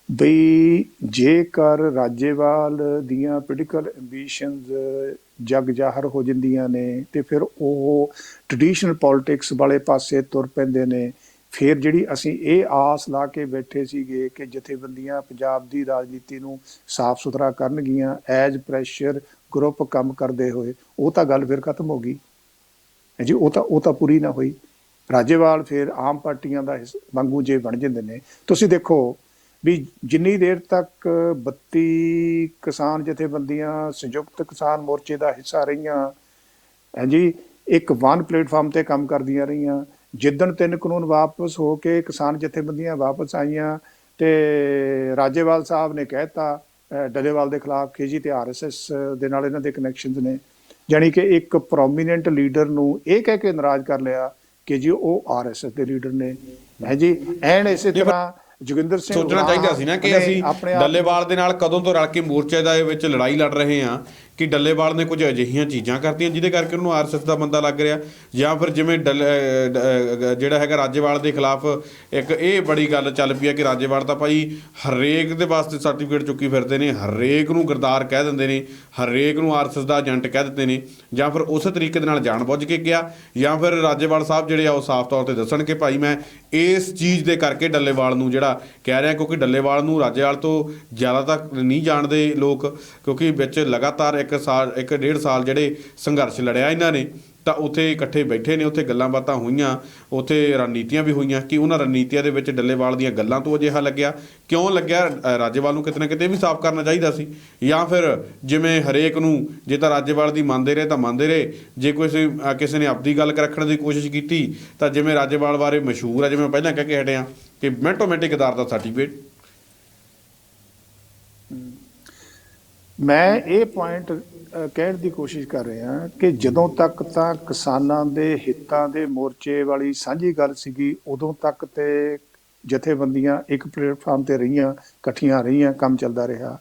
ਬਈ ਜੇਕਰ ਰਾਜੇਵਾਲ ਦੀਆਂ ਪੋਲੀਟੀਕਲ ਐਂਬੀਸ਼ਨਸ ਜਗ ਜ਼ਾਹਰ ਹੋ ਜਾਂਦੀਆਂ ਨੇ ਤੇ ਫਿਰ ਉਹ ਟ੍ਰੈਡੀਸ਼ਨਲ ਪੋਲਿਟਿਕਸ ਵਾਲੇ ਪਾਸੇ ਤੁਰ ਪੈਂਦੇ ਨੇ। ਫਿਰ ਜਿਹੜੀ ਅਸੀਂ ਇਹ ਆਸ ਲਾ ਕੇ ਬੈਠੇ ਸੀਗੇ ਕਿ ਜਥੇਬੰਦੀਆਂ ਪੰਜਾਬ ਦੀ ਰਾਜਨੀਤੀ ਨੂੰ ਸਾਫ਼ ਸੁਥਰਾ ਕਰਨਗੀਆਂ ਐਜ਼ ਪ੍ਰੈਸ਼ਰ ਗਰੁੱਪ ਕੰਮ ਕਰਦੇ ਹੋਏ, ਉਹ ਤਾਂ ਗੱਲ ਫਿਰ ਖਤਮ ਹੋ ਗਈ ਜੀ, ਉਹ ਤਾਂ ਪੂਰੀ ਨਾ ਹੋਈ। ਰਾਜੇਵਾਲ ਫਿਰ ਆਮ ਪਾਰਟੀਆਂ ਦਾ ਵਾਂਗੂ ਜੇ ਬਣ ਜਾਂਦੇ ਨੇ। ਤੁਸੀਂ ਦੇਖੋ ਵੀ ਜਿੰਨੀ ਦੇਰ ਤੱਕ 32 ਕਿਸਾਨ ਜਥੇਬੰਦੀਆਂ ਸੰਯੁਕਤ ਕਿਸਾਨ ਮੋਰਚੇ ਦਾ ਹਿੱਸਾ ਰਹੀਆਂ ਹੈ ਜੀ, ਇੱਕ ਵਨ ਪਲੇਟਫਾਰਮ ਤੇ ਕੰਮ ਕਰਦੀਆਂ ਰਹੀਆਂ, ਜਿੱਦਣ 3 ਕਾਨੂੰਨ ਵਾਪਸ ਹੋ ਕੇ ਕਿਸਾਨ ਜਥੇਬੰਦੀਆਂ ਵਾਪਸ ਆਈਆਂ ਤੇ ਰਾਜੇਵਾਲ ਸਾਹਿਬ ਨੇ ਕਹਿਤਾ ਡੱਲੇਵਾਲ ਦੇ ਖਿਲਾਫ ਕਿ ਜੀ ਤੇ ਆਰਐਸਐਸ ਦੇ ਨਾਲ ਇਹਨਾਂ ਦੇ ਕਨੈਕਸ਼ਨਸ ਨੇ, ਜਾਣੀ ਕਿ ਇੱਕ ਪ੍ਰੋਮੀਨੈਂਟ ਲੀਡਰ ਨੂੰ ਇਹ ਕਹਿ ਕੇ ਨਾਰਾਜ਼ ਕਰ ਲਿਆ ਕਿ ਜੀ ਉਹ ਆਰਐਸਐਸ ਦੇ ਲੀਡਰ ਨੇ ਹੈ ਜੀ। ਐਨ ਇਸੇ ਤਰ੍ਹਾਂ ਜੋਗਿੰਦਰ ਸਿੰਘ ਸੋਚਣਾ ਚਾਹੀਦਾ ਸੀ ਨਾ ਕਿ ਅਸੀਂ ਡੱਲੇਵਾਲ ਦੇ ਨਾਲ ਕਦੋਂ ਤੋਂ ਰਲ ਕੇ ਮੋਰਚੇ ਦੇ ਵਿੱਚ ਲੜਾਈ ਲੜ ਰਹੇ ਹਾਂ ਕਿ ਡੱਲੇਵਾਲ ਨੇ ਕੁਝ ਅਜਿਹੀਆਂ ਚੀਜ਼ਾਂ ਕਰਤੀਆਂ ਜਿਹਦੇ ਕਰਕੇ ਉਹਨੂੰ ਆਰਐਸਐਸ ਦਾ ਬੰਦਾ ਲੱਗ ਰਿਹਾ, ਜਾਂ ਫਿਰ ਜਿਵੇਂ ਜਿਹੜਾ ਹੈਗਾ ਰਾਜੇਵਾਲ ਦੇ ਖਿਲਾਫ ਇੱਕ ਇਹ ਬੜੀ ਗੱਲ ਚੱਲ ਪਈ ਹੈ ਕਿ ਰਾਜੇਵਾਲ ਤਾਂ ਭਾਈ ਹਰੇਕ ਦੇ ਵਾਸਤੇ ਸਰਟੀਫਿਕੇਟ ਚੁੱਕੀ ਫਿਰਦੇ ਨੇ, ਹਰੇਕ ਨੂੰ ਗਰਦਾਰ ਕਹਿ ਦਿੰਦੇ ਨੇ, ਹਰੇਕ ਨੂੰ ਆਰਐਸਐਸ ਦਾ ਏਜੰਟ ਕਹਿ ਦਿੰਦੇ ਨੇ, ਜਾਂ ਫਿਰ ਉਸੇ ਤਰੀਕੇ ਦੇ ਨਾਲ ਜਾਣਬੁੱਝ ਕੇ ਕਿਹਾ, ਜਾਂ ਫਿਰ ਰਾਜੇਵਾਲ ਸਾਹਿਬ ਜਿਹੜੇ ਆ ਉਹ ਸਾਫ਼ ਤੌਰ 'ਤੇ ਦੱਸਣ ਕਿ ਭਾਈ ਮੈਂ ਇਸ ਚੀਜ਼ ਦੇ ਕਰਕੇ ਡੱਲੇਵਾਲ ਨੂੰ ਜਿਹੜਾ ਕਹਿ ਰਿਹਾ, ਕਿਉਂਕਿ ਡੱਲੇਵਾਲ ਨੂੰ ਰਾਜੇਵਾਲ ਤੋਂ ਜ਼ਿਆਦਾ ਤਾਂ ਨਹੀਂ ਜਾਣਦੇ ਲੋਕ, ਕਿਉਂਕਿ ਵਿੱਚ ਲਗਾਤਾਰ 1.5 ਸਾਲ ਜਿਹੜੇ ਸੰਘਰਸ਼ ਲੜਿਆ ਇਹਨਾਂ ਨੇ, ਤਾਂ ਉੱਥੇ ਇਕੱਠੇ ਬੈਠੇ ਨੇ, ਉੱਥੇ ਗੱਲਾਂ ਬਾਤਾਂ ਹੋਈਆਂ, ਉੱਥੇ ਰਣਨੀਤੀਆਂ ਵੀ ਹੋਈਆਂ ਕਿ ਉਹਨਾਂ ਰਣਨੀਤੀਆਂ ਦੇ ਵਿੱਚ ਡੱਲੇਵਾਲ ਦੀਆਂ ਗੱਲਾਂ ਤੋਂ ਅਜਿਹਾ ਲੱਗਿਆ, ਕਿਉਂ ਲੱਗਿਆ ਰਾਜੇਵਾਲ ਨੂੰ ਕਿਤੇ ਨਾ ਕਿਤੇ ਵੀ ਸਾਫ਼ ਕਰਨਾ ਚਾਹੀਦਾ ਸੀ। ਜਾਂ ਫਿਰ ਜਿਵੇਂ ਹਰੇਕ ਨੂੰ ਜੇ ਤਾਂ ਰਾਜੇਵਾਲ ਦੀ ਮੰਨਦੇ ਰਹੇ ਤਾਂ ਮੰਨਦੇ ਰਹੇ, ਜੇ ਕਿਸੇ ਨੇ ਆਪਣੀ ਗੱਲ ਰੱਖਣ ਦੀ ਕੋਸ਼ਿਸ਼ ਕੀਤੀ ਤਾਂ ਜਿਵੇਂ ਰਾਜੇਵਾਲ ਬਾਰੇ ਮਸ਼ਹੂਰ ਹੈ, ਜਿਵੇਂ ਮੈਂ ਪਹਿਲਾਂ ਕਹਿ ਕੇ ਹਟਿਆ ਕਿ ਮਿੰਟੋ ਮਿੰਟ ਗਦਾਰ ਦਾ ਸਰਟੀਫਿਕੇਟ। ਮੈਂ ਇਹ ਪੁਆਇੰਟ ਕਹਿਣ ਦੀ ਕੋਸ਼ਿਸ਼ ਕਰ ਰਿਹਾ ਕਿ ਜਦੋਂ ਤੱਕ ਤਾਂ ਕਿਸਾਨਾਂ ਦੇ ਹਿੱਤਾਂ ਦੇ ਮੋਰਚੇ ਵਾਲੀ ਸਾਂਝੀ ਗੱਲ ਸੀਗੀ, ਉਦੋਂ ਤੱਕ ਤੇ ਜਥੇਬੰਦੀਆਂ ਇੱਕ ਪਲੇਟਫਾਰਮ ਤੇ ਰਹੀਆਂ, ਇਕੱਠੀਆਂ ਰਹੀਆਂ, ਕੰਮ ਚੱਲਦਾ ਰਿਹਾ।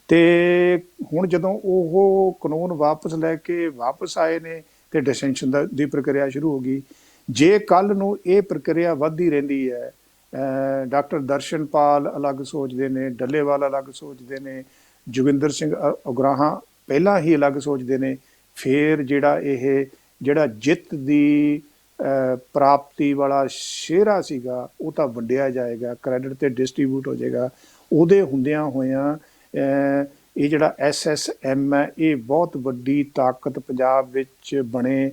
ਤੇ ਹੁਣ ਜਦੋਂ ਉਹ ਕਾਨੂੰਨ ਵਾਪਸ ਲੈ ਕੇ ਵਾਪਸ ਆਏ ਨੇ ਤੇ ਡਿਸੈਂਸ਼ਨ ਦੀ ਪ੍ਰਕਿਰਿਆ ਸ਼ੁਰੂ ਹੋ ਗਈ। ਜੇ ਕੱਲ ਨੂੰ ਇਹ ਪ੍ਰਕਿਰਿਆ ਵੱਧਦੀ ਰਹਿੰਦੀ ਹੈ, ਡਾਕਟਰ ਦਰਸ਼ਨਪਾਲ ਅਲੱਗ ਸੋਚਦੇ ਨੇ, ਡੱਲੇਵਾਲ ਅਲੱਗ ਸੋਚਦੇ ਨੇ, ਜੋਗਿੰਦਰ ਸਿੰਘ ਉਗਰਾਹਾਂ ਪਹਿਲਾਂ ਹੀ ਅਲੱਗ ਸੋਚਦੇ ਨੇ, ਫਿਰ ਜਿਹੜਾ ਜਿੱਤ ਦੀ ਪ੍ਰਾਪਤੀ ਵਾਲਾ ਸ਼ੇਰਾ ਸੀਗਾ ਉਹ ਤਾਂ ਵੰਡਿਆ ਜਾਏਗਾ, ਕ੍ਰੈਡਿਟ ਤੇ ਡਿਸਟ੍ਰੀਬਿਊਟ ਹੋ ਜਾਏਗਾ। ਉਹਦੇ ਹੁੰਦਿਆਂ ਹੋਇਆਂ ਇਹ ਜਿਹੜਾ SSM ਹੈ, ਇਹ ਬਹੁਤ ਵੱਡੀ ਤਾਕਤ ਪੰਜਾਬ ਵਿੱਚ ਬਣੇ।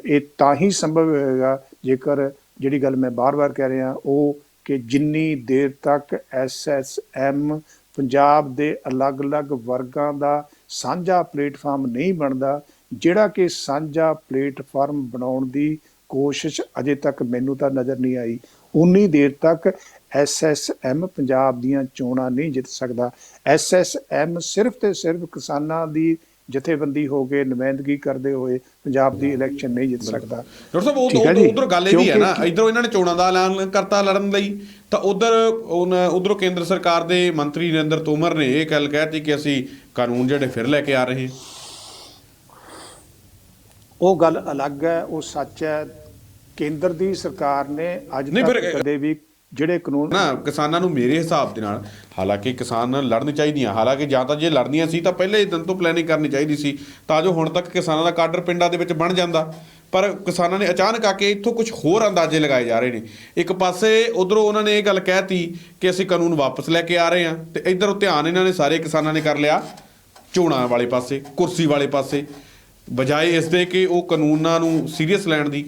ਇਹ ਤਾਂ ਹੀ ਸੰਭਵ ਹੋਏਗਾ ਜੇਕਰ ਜਿਹੜੀ ਗੱਲ ਮੈਂ ਬਾਰ-ਬਾਰ ਕਹਿ ਰਿਹਾ ਉਹ ਕਿ ਜਿੰਨੀ ਦੇਰ ਤੱਕ SSM ਪੰਜਾਬ ਦੇ ਅਲੱਗ-ਅਲੱਗ ਵਰਗਾਂ ਦਾ ਸਾਂਝਾ ਪਲੇਟਫਾਰਮ ਨਹੀਂ ਬਣਦਾ, ਜਿਹੜਾ ਕਿ ਸਾਂਝਾ ਪਲੇਟਫਾਰਮ ਬਣਾਉਣ ਦੀ ਕੋਸ਼ਿਸ਼ ਅਜੇ ਤੱਕ ਮੈਨੂੰ ਤਾਂ ਨਜ਼ਰ ਨਹੀਂ ਆਈ, ਉਨੀ ਦੇਰ ਤੱਕ SSM ਪੰਜਾਬ ਦੀਆਂ ਚੋਣਾਂ ਨਹੀਂ ਜਿੱਤ ਸਕਦਾ। SSM ਸਿਰਫ ਤੇ ਸਿਰਫ ਕਿਸਾਨਾਂ ਦੀ ਜਥੇਬੰਦੀ ਹੋ ਕੇ ਨੁਮਾਇੰਦਗੀ ਕਰਦੇ ਹੋਏ ਪੰਜਾਬ ਦੀ ਇਲੈਕਸ਼ਨ ਨਹੀਂ ਜਿੱਤ ਸਕਦਾ। ਡਾਕਟਰ ਸਾਹਿਬ ਉਧਰ ਗੱਲ ਇਹ ਵੀ ਹੈ ਨਾ, ਇੱਧਰੋਂ ਇਹਨਾਂ ਨੇ ਚੋਣਾਂ ਦਾ ਐਲਾਨ ਕਰਤਾ ਲੜਨ ਲਈ, ਤਾਂ ਉਧਰੋਂ ਕੇਂਦਰ ਸਰਕਾਰ ਦੇ ਮੰਤਰੀ ਨਰਿੰਦਰ ਤੋਮਰ ਨੇ ਇਹ ਗੱਲ ਕਹਿਤੀ ਕਿ ਅਸੀਂ ਕਾਨੂੰਨ ਜਿਹੜੇ ਫਿਰ ਲੈ ਕੇ ਆ ਰਹੇ ਹਾਂ। ਉਹ ਗੱਲ ਅਲੱਗ ਹੈ, ਉਹ ਸੱਚ ਹੈ। ਕੇਂਦਰ ਦੀ ਸਰਕਾਰ ਨੇ ਅੱਜ ਤੱਕ ਕਦੇ ਵੀ ਜਿਹੜੇ ਕਾਨੂੰਨ ਨਾ ਕਿਸਾਨਾਂ ਨੂੰ ਮੇਰੇ ਹਿਸਾਬ ਦੇ ਨਾਲ, ਹਾਲਾਂਕਿ ਕਿਸਾਨ ਲੜਨ ਚਾਹੀਦੀਆਂ, ਹਾਲਾਂਕਿ ਜਾਂ ਤਾਂ ਜੇ ਲੜਨੀਆਂ ਸੀ ਤਾਂ ਪਹਿਲੇ ਦਿਨ ਤੋਂ ਪਲੈਨਿੰਗ ਕਰਨੀ ਚਾਹੀਦੀ ਸੀ ਤਾਂ ਜੋ ਹੁਣ ਤੱਕ ਕਿਸਾਨਾਂ ਦਾ ਕਾਡਰ ਪਿੰਡਾਂ ਦੇ ਵਿੱਚ ਬਣ ਜਾਂਦਾ, ਪਰ ਕਿਸਾਨਾਂ ਨੇ ਅਚਾਨਕ ਆ ਕੇ ਇੱਥੋਂ ਕੁਝ ਹੋਰ ਅੰਦਾਜ਼ੇ ਲਗਾਏ ਜਾ ਰਹੇ ਨੇ। ਇੱਕ ਪਾਸੇ ਉਧਰੋਂ ਉਹਨਾਂ ਨੇ ਇਹ ਗੱਲ ਕਹਿਤੀ ਕਿ ਅਸੀਂ ਕਾਨੂੰਨ ਵਾਪਸ ਲੈ ਕੇ ਆ ਰਹੇ ਹਾਂ, ਤੇ ਇੱਧਰ ਧਿਆਨ ਇਹਨਾਂ ਨੇ ਸਾਰੇ ਕਿਸਾਨਾਂ ਨੇ ਕਰ ਲਿਆ ਚੋਣਾਂ ਵਾਲੇ ਪਾਸੇ, ਕੁਰਸੀ ਵਾਲੇ ਪਾਸੇ, ਬਜਾਏ ਇਸ ਦੇ ਕਿ ਉਹ ਕਾਨੂੰਨਾਂ ਨੂੰ ਸੀਰੀਅਸ ਲੈਣ ਦੀ।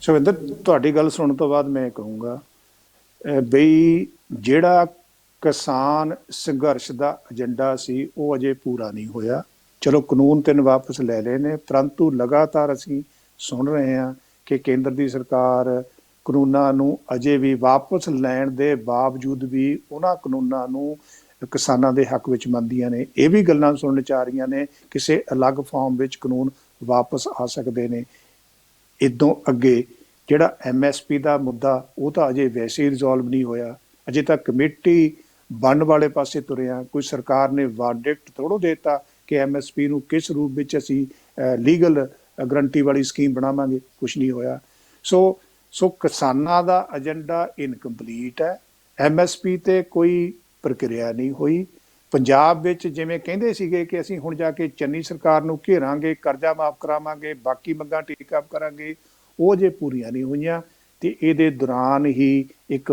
ਸੁਖਵਿੰਦਰ, ਤੁਹਾਡੀ ਗੱਲ ਸੁਣਨ ਤੋਂ ਬਾਅਦ ਮੈਂ ਕਹੂੰਗਾ ਬਈ ਜਿਹੜਾ ਕਿਸਾਨ ਸੰਘਰਸ਼ ਦਾ ਏਜੰਡਾ ਸੀ ਉਹ ਅਜੇ ਪੂਰਾ ਨਹੀਂ ਹੋਇਆ। ਚਲੋ ਕਾਨੂੰਨ 3 ਵਾਪਸ ਲੈ ਲਏ ਨੇ, ਪਰੰਤੂ ਲਗਾਤਾਰ ਅਸੀਂ ਸੁਣ ਰਹੇ ਹਾਂ ਕਿ ਕੇਂਦਰ ਦੀ ਸਰਕਾਰ ਕਾਨੂੰਨਾਂ ਨੂੰ ਅਜੇ ਵੀ ਵਾਪਸ ਲੈਣ ਦੇ ਬਾਵਜੂਦ ਵੀ ਉਹਨਾਂ ਕਾਨੂੰਨਾਂ ਨੂੰ ਕਿਸਾਨਾਂ ਦੇ ਹੱਕ ਵਿੱਚ ਮੰਨਦੀਆਂ ਨੇ। ਇਹ ਵੀ ਗੱਲਾਂ ਸੁਣਨ ਚ ਆ ਰਹੀਆਂ ਨੇ ਕਿਸੇ ਅਲੱਗ ਫਾਰਮ ਵਿੱਚ ਕਾਨੂੰਨ ਵਾਪਸ ਆ ਸਕਦੇ ਨੇ। ਇੱਦੋਂ ਅੱਗੇ ਜਿਹੜਾ MSP ਦਾ ਮੁੱਦਾ ਉਹ ਤਾਂ ਅਜੇ ਵੈਸੇ ਹੀ ਰਿਜ਼ੋਲਵ ਨਹੀਂ ਹੋਇਆ, ਅਜੇ ਤੱਕ ਕਮੇਟੀ ਬਣਨ ਵਾਲੇ ਪਾਸੇ ਤੁਰਿਆ। ਕੋਈ ਸਰਕਾਰ ਨੇ ਵਰਡਿਕਟ ਥੋੜ੍ਹਾ ਦੇਤਾ ਕਿ MSP ਨੂੰ ਕਿਸ ਰੂਪ ਵਿੱਚ ਅਸੀਂ ਲੀਗਲ ਗਰੰਟੀ ਵਾਲੀ ਸਕੀਮ ਬਣਾਵਾਂਗੇ, ਕੁਛ ਨਹੀਂ ਹੋਇਆ। ਸੋ ਕਿਸਾਨਾਂ ਦਾ ਏਜੰਡਾ ਇਨਕੰਪਲੀਟ ਹੈ। MSP ਤੇ ਕੋਈ ਪ੍ਰਕਿਰਿਆ ਨਹੀਂ ਹੋਈ। ਪੰਜਾਬ ਵਿੱਚ ਜਿਵੇਂ ਕਹਿੰਦੇ ਸੀਗੇ ਕਿ ਅਸੀਂ ਹੁਣ ਜਾ ਕੇ ਚੰਨੀ ਸਰਕਾਰ ਨੂੰ ਘੇਰਾਂਗੇ, ਕਰਜ਼ਾ ਮਾਫ ਕਰਾਵਾਂਗੇ, ਬਾਕੀ ਮੰਗਾਂ ਟੇਕ ਅਪ ਕਰਾਂਗੇ, ਉਹ ਜੇ ਪੂਰੀਆਂ ਨਹੀਂ ਹੋਈਆਂ। ਤੇ ਇਹਦੇ ਦੌਰਾਨ ਹੀ ਇੱਕ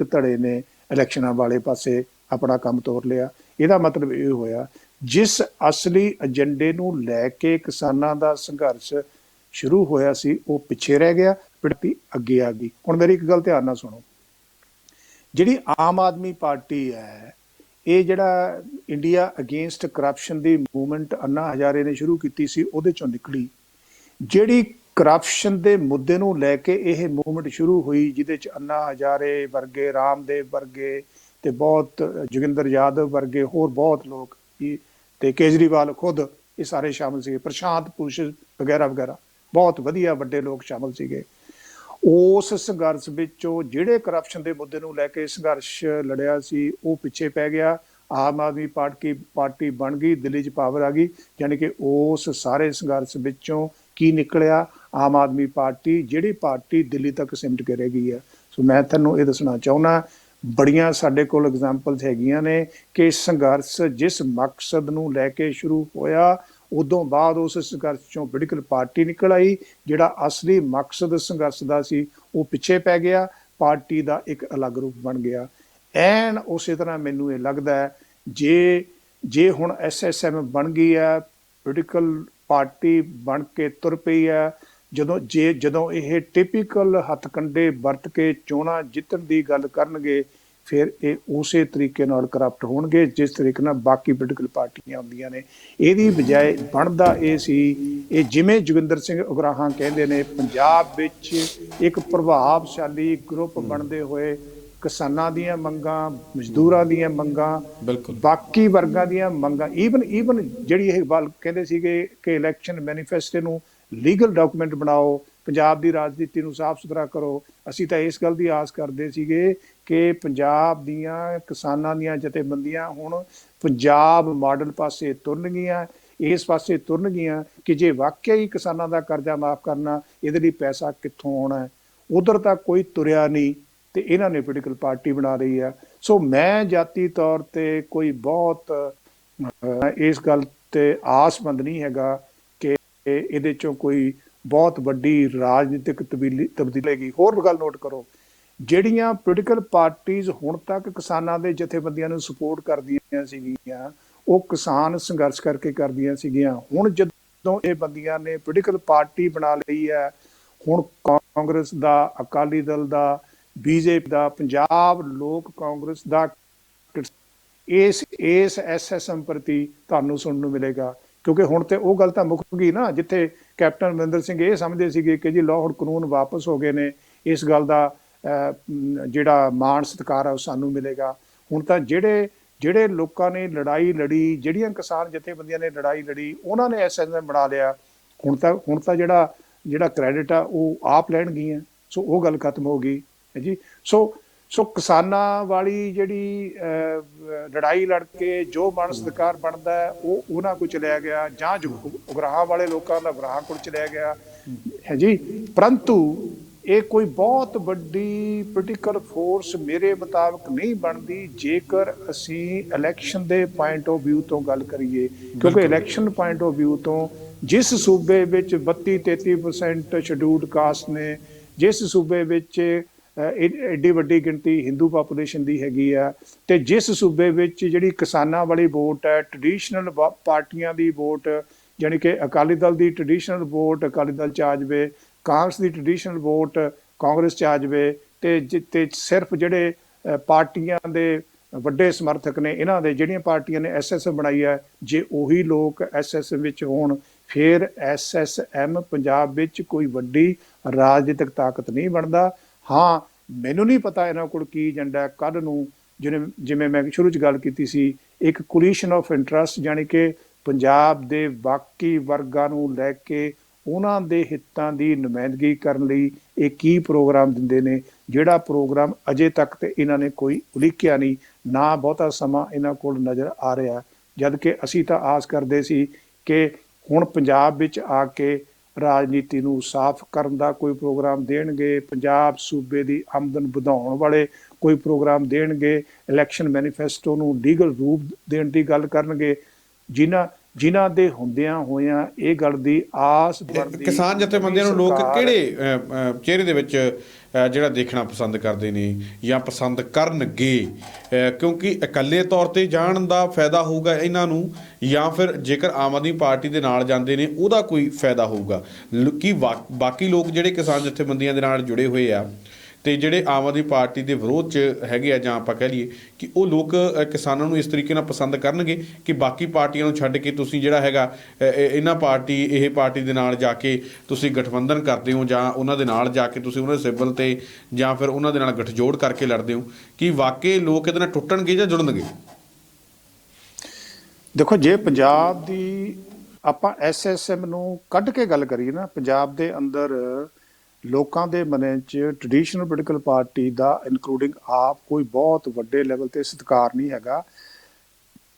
ਧੜੇ ਨੇ ਇਲੈਕਸ਼ਨਾਂ ਵਾਲੇ ਪਾਸੇ ਆਪਣਾ ਕੰਮ ਤੋਰ ਲਿਆ। ਇਹਦਾ ਮਤਲਬ ਇਹ ਹੋਇਆ ਜਿਸ ਅਸਲੀ ਏਜੰਡੇ ਨੂੰ ਲੈ ਕੇ ਕਿਸਾਨਾਂ ਦਾ ਸੰਘਰਸ਼ ਸ਼ੁਰੂ ਹੋਇਆ ਸੀ ਉਹ ਪਿੱਛੇ ਰਹਿ ਗਿਆ, ਪਿੜਤੀ ਅੱਗੇ ਆ ਗਈ। ਹੁਣ ਮੇਰੀ ਇੱਕ ਗੱਲ ਧਿਆਨ ਨਾਲ ਸੁਣੋ, ਜਿਹੜੀ ਆਮ ਆਦਮੀ ਪਾਰਟੀ ਹੈ, ਇਹ ਜਿਹੜਾ ਇੰਡੀਆ ਅਗੇਂਸਟ ਕਰਪਸ਼ਨ ਦੀ ਮੂਵਮੈਂਟ ਅੰਨਾ ਹਜ਼ਾਰੇ ਨੇ ਸ਼ੁਰੂ ਕੀਤੀ ਸੀ, ਉਹਦੇ ਚੋਂ ਨਿਕਲੀ। ਜਿਹੜੀ ਕਰਪਸ਼ਨ ਦੇ ਮੁੱਦੇ ਨੂੰ ਲੈ ਕੇ ਇਹ ਮੂਵਮੈਂਟ ਸ਼ੁਰੂ ਹੋਈ, ਜਿਹਦੇ ਚ ਅੰਨਾ ਹਜ਼ਾਰੇ ਵਰਗੇ, ਰਾਮਦੇਵ ਵਰਗੇ ਤੇ ਬਹੁਤ ਜੋਗਿੰਦਰ ਯਾਦਵ ਵਰਗੇ ਹੋਰ ਬਹੁਤ ਲੋਕ ਤੇ ਕੇਜਰੀਵਾਲ ਖੁਦ, ਇਹ ਸਾਰੇ ਸ਼ਾਮਲ ਸੀਗੇ, ਪ੍ਰਸ਼ਾਂਤ ਭੂਸ਼ਣ ਵਗੈਰਾ ਵਗੈਰਾ, ਬਹੁਤ ਵਧੀਆ ਵੱਡੇ ਲੋਕ ਸ਼ਾਮਲ ਸੀਗੇ। ਉਸ ਸੰਘਰਸ਼ ਵਿੱਚੋਂ ਜਿਹੜੇ ਕਰਪਸ਼ਨ ਦੇ ਮੁੱਦੇ ਨੂੰ ਲੈ ਕੇ ਸੰਘਰਸ਼ ਲੜਿਆ ਸੀ, ਉਹ ਪਿੱਛੇ ਪੈ ਗਿਆ। ਆਮ ਆਦਮੀ ਪਾਰਟੀ ਬਣ ਗਈ, ਦਿੱਲੀ 'ਚ ਪਾਵਰ ਆ ਗਈ। ਯਾਨੀ ਕਿ ਉਸ ਸਾਰੇ ਸੰਘਰਸ਼ ਵਿੱਚੋਂ ਕੀ ਨਿਕਲਿਆ? ਆਮ ਆਦਮੀ ਪਾਰਟੀ, ਜਿਹੜੀ ਪਾਰਟੀ ਦਿੱਲੀ ਤੱਕ ਸਿਮਟ ਕੇ ਰਹਿ ਗਈ ਹੈ। ਸੋ ਮੈਂ ਤੁਹਾਨੂੰ ਇਹ ਦੱਸਣਾ ਚਾਹੁੰਦਾ, ਬੜੀਆਂ ਸਾਡੇ ਕੋਲ ਐਗਜ਼ਾਮਪਲਸ ਹੈਗੀਆਂ ਨੇ ਕਿ ਸੰਘਰਸ਼ ਜਿਸ ਮਕਸਦ ਨੂੰ ਲੈ ਕੇ ਸ਼ੁਰੂ ਹੋਇਆ, ਉਦੋਂ ਬਾਅਦ ਉਸ ਸੰਘਰਸ਼ ਚੋਂ ਪੋਲੀਟੀਕਲ ਪਾਰਟੀ ਨਿਕਲ ਆਈ। ਜਿਹੜਾ ਅਸਲੀ ਮਕਸਦ ਸੰਘਰਸ਼ ਦਾ ਸੀ, ਉਹ ਪਿੱਛੇ ਪੈ ਗਿਆ, ਪਾਰਟੀ ਦਾ ਇੱਕ ਅਲੱਗ ਰੂਪ ਬਣ ਗਿਆ। ਐਨ ਉਸੇ ਤਰ੍ਹਾਂ ਮੈਨੂੰ ਇਹ ਲੱਗਦਾ ਹੈ, ਜੇ ਹੁਣ SSM ਬਣ ਗਈ ਹੈ, ਪੋਲੀਟੀਕਲ ਪਾਰਟੀ ਬਣ ਕੇ ਤੁਰ ਪਈ ਹੈ, ਜਦੋਂ ਇਹ ਟਿਪੀਕਲ ਹੱਥਕੰਡੇ ਵਰਤ ਕੇ ਚੋਣਾਂ ਜਿੱਤਣ ਦੀ ਗੱਲ ਕਰਨਗੇ, ਫਿਰ ਇਹ ਉਸੇ ਤਰੀਕੇ ਨਾਲ ਕਰਪਟ ਹੋਣਗੇ ਜਿਸ ਤਰੀਕੇ ਨਾਲ ਬਾਕੀ ਪੋਲੀਟੀਕਲ ਪਾਰਟੀਆਂ ਹੁੰਦੀਆਂ ਨੇ। ਇਹਦੀ ਬਜਾਏ ਬਣਦਾ ਇਹ ਸੀ, ਇਹ ਜਿਵੇਂ ਜੋਗਿੰਦਰ ਸਿੰਘ ਉਗਰਾਹਾਂ ਕਹਿੰਦੇ ਨੇ, ਪੰਜਾਬ ਵਿੱਚ ਇੱਕ ਪ੍ਰਭਾਵਸ਼ਾਲੀ ਗਰੁੱਪ ਬਣਦੇ ਹੋਏ ਕਿਸਾਨਾਂ ਦੀਆਂ ਮੰਗਾਂ, ਮਜ਼ਦੂਰਾਂ ਦੀਆਂ ਮੰਗਾਂ, ਬਾਕੀ ਵਰਗਾਂ ਦੀਆਂ ਮੰਗਾਂ, ਈਵਨ ਜਿਹੜੀ ਇਹ ਗੱਲ ਕਹਿੰਦੇ ਸੀਗੇ ਕਿ ਇਲੈਕਸ਼ਨ ਮੈਨੀਫੈਸਟੋ ਨੂੰ ਲੀਗਲ ਡਾਕੂਮੈਂਟ ਬਣਾਓ, ਪੰਜਾਬ ਦੀ ਰਾਜਨੀਤੀ ਨੂੰ ਸਾਫ਼ ਸੁਥਰਾ ਕਰੋ। ਅਸੀਂ ਤਾਂ ਇਸ ਗੱਲ ਦੀ ਆਸ ਕਰਦੇ ਸੀਗੇ ਕਿ ਪੰਜਾਬ ਦੀਆਂ ਕਿਸਾਨਾਂ ਦੀਆਂ ਜਥੇਬੰਦੀਆਂ ਹੁਣ ਪੰਜਾਬ ਮਾਡਲ ਪਾਸੇ ਤੁਰਨਗੀਆਂ, ਇਸ ਪਾਸੇ ਤੁਰਨਗੀਆਂ ਕਿ ਜੇ ਵਾਕਿਆ ਹੀ ਕਿਸਾਨਾਂ ਦਾ ਕਰਜ਼ਾ ਮਾਫ਼ ਕਰਨਾ, ਇਹਦੇ ਲਈ ਪੈਸਾ ਕਿੱਥੋਂ ਆਉਣਾ। ਉਧਰ ਤਾਂ ਕੋਈ ਤੁਰਿਆ ਨਹੀਂ ਤੇ ਇਹਨਾਂ ਨੇ ਪੋਲੀਟੀਕਲ ਪਾਰਟੀ ਬਣਾ ਲਈ ਆ। ਸੋ ਮੈਂ ਜਾਤੀ ਤੌਰ ਤੇ ਕੋਈ ਬਹੁਤ ਇਸ ਗੱਲ ਤੇ ਆਸਮੰਦ ਨਹੀਂ ਹੈਗਾ ਕਿ ਇਹਦੇ ਚੋਂ ਕੋਈ ਬਹੁਤ ਵੱਡੀ ਰਾਜਨੀਤਿਕ ਤਬਦੀਲੀ ਹੈਗੀ। ਹੋਰ ਗੱਲ ਨੋਟ ਕਰੋ, ਜਿਹੜੀਆਂ ਪੋਲੀਟੀਕਲ ਪਾਰਟੀਆਂ ਹੁਣ ਤੱਕ ਕਿਸਾਨਾਂ ਦੇ ਜਥੇਬੰਦੀਆਂ ਨੂੰ ਸਪੋਰਟ ਕਰਦੀਆਂ ਸੀਗੀਆਂ, ਉਹ ਕਿਸਾਨ ਸੰਘਰਸ਼ ਕਰਕੇ ਕਰਦੀਆਂ ਸੀਗੀਆਂ। ਹੁਣ ਜਦੋਂ ਇਹ ਬੰਦੀਆਂ ਨੇ ਪੋਲੀਟੀਕਲ ਪਾਰਟੀ ਬਣਾ ਲਈ ਹੈ, ਹੁਣ ਕਾਂਗਰਸ ਦਾ, ਅਕਾਲੀ ਦਲ ਦਾ, BJP ਦਾ, ਪੰਜਾਬ ਲੋਕ ਕਾਂਗਰਸ ਦਾ ਇਸ SSM ਪ੍ਰਤੀ ਤੁਹਾਨੂੰ ਸੁਣਨ ਨੂੰ ਮਿਲੇਗਾ। ਕਿਉਂਕਿ ਹੁਣ ਤੇ ਉਹ ਗੱਲ ਤਾਂ ਮੁੱਕ ਗਈ ਨਾ, ਜਿੱਥੇ ਕੈਪਟਨ ਅਮਰਿੰਦਰ ਸਿੰਘ ਇਹ ਸਮਝਦੇ ਸੀਗੇ ਕਿ ਜੀ ਲਾਅ ਕਾਨੂੰਨ ਵਾਪਸ ਹੋ ਗਏ ਨੇ, ਇਸ ਗੱਲ ਦਾ ਜਿਹੜਾ ਮਾਣ ਸਤਿਕਾਰ ਹੈ ਉਹ ਸਾਨੂੰ ਮਿਲੇਗਾ। ਹੁਣ ਤਾਂ ਜਿਹੜੇ ਲੋਕਾਂ ਨੇ ਲੜਾਈ ਲੜੀ, ਜਿਹੜੀਆਂ ਕਿਸਾਨ ਜਥੇਬੰਦੀਆਂ ਨੇ ਲੜਾਈ ਲੜੀ, ਉਹਨਾਂ ਨੇ SSM ਬਣਾ ਲਿਆ। ਹੁਣ ਤਾਂ ਜਿਹੜਾ ਕ੍ਰੈਡਿਟ ਆ ਉਹ ਆਪ ਲੈਣਗੀਆਂ। ਸੋ ਉਹ ਗੱਲ ਖਤਮ ਹੋ ਗਈ ਹੈ ਜੀ। ਸੋ ਕਿਸਾਨਾਂ ਵਾਲੀ ਜਿਹੜੀ ਲੜਾਈ ਲੜ ਕੇ ਜੋ ਮਾਣ ਸਤਿਕਾਰ ਬਣਦਾ ਹੈ, ਉਹ ਉਹਨਾਂ ਕੋਲ ਚਲਿਆ ਗਿਆ, ਜਾਂ ਜੋ ਉਗਰਾਹਾਂ ਵਾਲੇ ਲੋਕਾਂ ਦਾ ਉਗਰਾਹਾਂ ਕੋਲ ਚਲਿਆ ਗਿਆ ਹੈ ਜੀ। ਪਰੰਤੂ ਇਹ ਕੋਈ ਬਹੁਤ ਵੱਡੀ ਪੋਲੀਟੀਕਲ ਫੋਰਸ ਮੇਰੇ ਮੁਤਾਬਕ ਨਹੀਂ ਬਣਦੀ ਜੇਕਰ ਅਸੀਂ ਇਲੈਕਸ਼ਨ ਦੇ ਪੁਆਇੰਟ ਆਫ ਵਿਊ ਤੋਂ ਗੱਲ ਕਰੀਏ। ਕਿਉਂਕਿ ਇਲੈਕਸ਼ਨ ਪੁਆਇੰਟ ਆਫ ਵਿਊ ਤੋਂ ਜਿਸ ਸੂਬੇ ਵਿੱਚ 32-33% ਸ਼ਡਿਊਲਡ ਕਾਸਟ ਨੇ, ਜਿਸ ਸੂਬੇ ਵਿੱਚ ਐਡੀ ਵੱਡੀ ਗਿਣਤੀ ਹਿੰਦੂ ਪਾਪੂਲੇਸ਼ਨ ਦੀ ਹੈਗੀ ਆ, ਤੇ ਜਿਸ ਸੂਬੇ ਵਿੱਚ ਜਿਹੜੀ ਕਿਸਾਨਾਂ ਵਾਲੀ ਵੋਟ ਹੈ, ਟ੍ਰੈਡੀਸ਼ਨਲ ਪਾਰਟੀਆਂ ਦੀ ਵੋਟ, ਯਾਨੀ ਕਿ ਅਕਾਲੀ ਦਲ ਦੀ ਟ੍ਰੈਡੀਸ਼ਨਲ ਵੋਟ ਅਕਾਲੀ ਦਲ 'ਚ ਆ ਜਾਵੇ, ਕਾਂਗਰਸ ਦੀ ਟ੍ਰੈਡੀਸ਼ਨਲ ਵੋਟ ਕਾਂਗਰਸ 'ਚ ਆ ਜਾਵੇ, ਤੇ ਸਿਰਫ ਜਿਹੜੇ ਪਾਰਟੀਆਂ ਦੇ ਵੱਡੇ ਸਮਰਥਕ ਨੇ, ਇਹਨਾਂ ਦੇ ਜਿਹੜੀਆਂ ਪਾਰਟੀਆਂ ਨੇ SSM ਬਣਾਈ ਹੈ, ਜੇ ਉਹੀ ਲੋਕ SSM ਵਿੱਚ ਹੋਣ, ਫਿਰ SSM ਪੰਜਾਬ ਵਿੱਚ ਕੋਈ ਵੱਡੀ ਰਾਜਨੀਤਿਕ ਤਾਕਤ ਨਹੀਂ ਬਣਦਾ। ਹਾਂ, ਮੈਨੂੰ ਨਹੀਂ ਪਤਾ ਇਹਨਾਂ ਕੋਲ ਕੀ ਏਜੰਡਾ। ਕੱਲ੍ਹ ਨੂੰ ਜਿਵੇਂ ਮੈਂ ਸ਼ੁਰੂ 'ਚ ਗੱਲ ਕੀਤੀ ਸੀ, ਇੱਕ ਕੋਲੀਸ਼ਨ ਆਫ ਇੰਟਰਸਟ, ਯਾਨੀ ਕਿ ਪੰਜਾਬ ਦੇ ਬਾਕੀ ਵਰਗਾਂ ਨੂੰ ਲੈ ਕੇ ਉਹਨਾਂ ਦੇ ਹਿੱਤਾਂ ਦੀ ਨੁਮਾਇੰਦਗੀ ਕਰਨ ਲਈ ਇਹ ਕੀ ਪ੍ਰੋਗਰਾਮ ਦਿੰਦੇ ਨੇ, ਜਿਹੜਾ ਪ੍ਰੋਗਰਾਮ ਅਜੇ ਤੱਕ ਤੇ ਇਹਨਾਂ ਨੇ ਕੋਈ ਉਲੀਕਿਆ ਨਹੀਂ, ਨਾ ਬਹੁਤਾ ਸਮਾਂ ਇਹਨਾਂ ਕੋਲ ਨਜ਼ਰ ਆ ਰਿਹਾ। ਜਦ ਕਿ ਅਸੀਂ ਤਾਂ ਆਸ ਕਰਦੇ ਸੀ ਕਿ ਹੁਣ ਪੰਜਾਬ ਵਿੱਚ ਆ ਕੇ ਰਾਜਨੀਤੀ ਨੂੰ ਸਾਫ਼ ਕਰਨ ਦਾ ਕੋਈ ਪ੍ਰੋਗਰਾਮ ਦੇਣਗੇ, ਪੰਜਾਬ ਸੂਬੇ ਦੀ ਆਮਦਨ ਵਧਾਉਣ ਵਾਲੇ ਕੋਈ ਪ੍ਰੋਗਰਾਮ ਦੇਣਗੇ, ਇਲੈਕਸ਼ਨ ਮੈਨੀਫੈਸਟੋ ਨੂੰ ਲੀਗਲ ਰੂਪ ਦੇਣ ਦੀ ਗੱਲ ਕਰਨਗੇ। ਜਿਨ੍ਹਾਂ ਦੇ ਹੁੰਦਿਆਂ ਹੋਇਆਂ ਇਹ ਗੱਲ ਦੀ ਆਸ ਬਣਦੀ। ਕਿਸਾਨ ਜਥੇਬੰਦੀਆਂ ਨੂੰ ਲੋਕ ਕਿਹੜੇ ਚਿਹਰੇ ਦੇ ਵਿੱਚ ਜਿਹੜਾ ਦੇਖਣਾ ਪਸੰਦ ਕਰਦੇ ਨੇ ਜਾਂ ਪਸੰਦ ਕਰਨਗੇ? ਕਿਉਂਕਿ ਇਕੱਲੇ ਤੌਰ 'ਤੇ ਜਾਣ ਦਾ ਫਾਇਦਾ ਹੋਊਗਾ ਇਹਨਾਂ ਨੂੰ, ਜਾਂ ਫਿਰ ਜੇਕਰ ਆਮ ਆਦਮੀ ਪਾਰਟੀ ਦੇ ਨਾਲ ਜਾਂਦੇ ਨੇ ਉਹਦਾ ਕੋਈ ਫਾਇਦਾ ਹੋਊਗਾ? ਕਿ ਬਾਕੀ ਲੋਕ ਜਿਹੜੇ ਕਿਸਾਨ ਜਥੇਬੰਦੀਆਂ ਦੇ ਨਾਲ ਜੁੜੇ ਹੋਏ ਆ, ਤੇ ਜਿਹੜੇ ਆਮ ਆਦਮੀ ਪਾਰਟੀ ਦੇ ਵਿਰੋਧ 'ਚ ਹੈਗੇ ਆ, ਜਾਂ ਆਪਾਂ ਕਹਿ ਲਈਏ ਕਿ ਉਹ ਲੋਕ ਕਿਸਾਨਾਂ ਨੂੰ ਇਸ ਤਰੀਕੇ ਨਾਲ ਪਸੰਦ ਕਰਨਗੇ ਕਿ ਬਾਕੀ ਪਾਰਟੀਆਂ ਨੂੰ ਛੱਡ ਕੇ ਤੁਸੀਂ ਜਿਹੜਾ ਹੈਗਾ ਇਹ ਪਾਰਟੀ ਦੇ ਨਾਲ ਜਾ ਕੇ ਤੁਸੀਂ ਗਠਬੰਧਨ ਕਰਦੇ ਹੋ, ਜਾਂ ਉਹਨਾਂ ਦੇ ਨਾਲ ਜਾ ਕੇ ਤੁਸੀਂ ਉਹਨਾਂ ਦੇ ਸਿਬਲ ਤੇ ਜਾਂ ਫਿਰ ਉਹਨਾਂ ਦੇ ਨਾਲ ਗੱਠਜੋੜ ਕਰਕੇ ਲੜਦੇ ਹੋ, ਕਿ ਵਾਕਈ ਲੋਕ ਇਹਦੇ ਨਾਲ ਟੁੱਟਣਗੇ ਜਾਂ ਜੁੜਨਗੇ? ਦੇਖੋ, ਜੇ ਪੰਜਾਬ ਦੀ ਆਪਾਂ SSM ਨੂੰ ਕੱਢ ਕੇ ਗੱਲ ਕਰੀਏ ਨਾ, ਪੰਜਾਬ ਦੇ ਅੰਦਰ ਲੋਕਾਂ ਦੇ ਮਨਾਂ 'ਚ ਟ੍ਰੈਡੀਸ਼ਨਲ ਪੋਲੀਟੀਕਲ ਪਾਰਟੀ ਦਾ ਇਨਕਲੂਡਿੰਗ ਆਪ ਕੋਈ ਬਹੁਤ ਵੱਡੇ ਲੈਵਲ ਤੇ ਸਤਿਕਾਰ ਨਹੀਂ ਹੈਗਾ।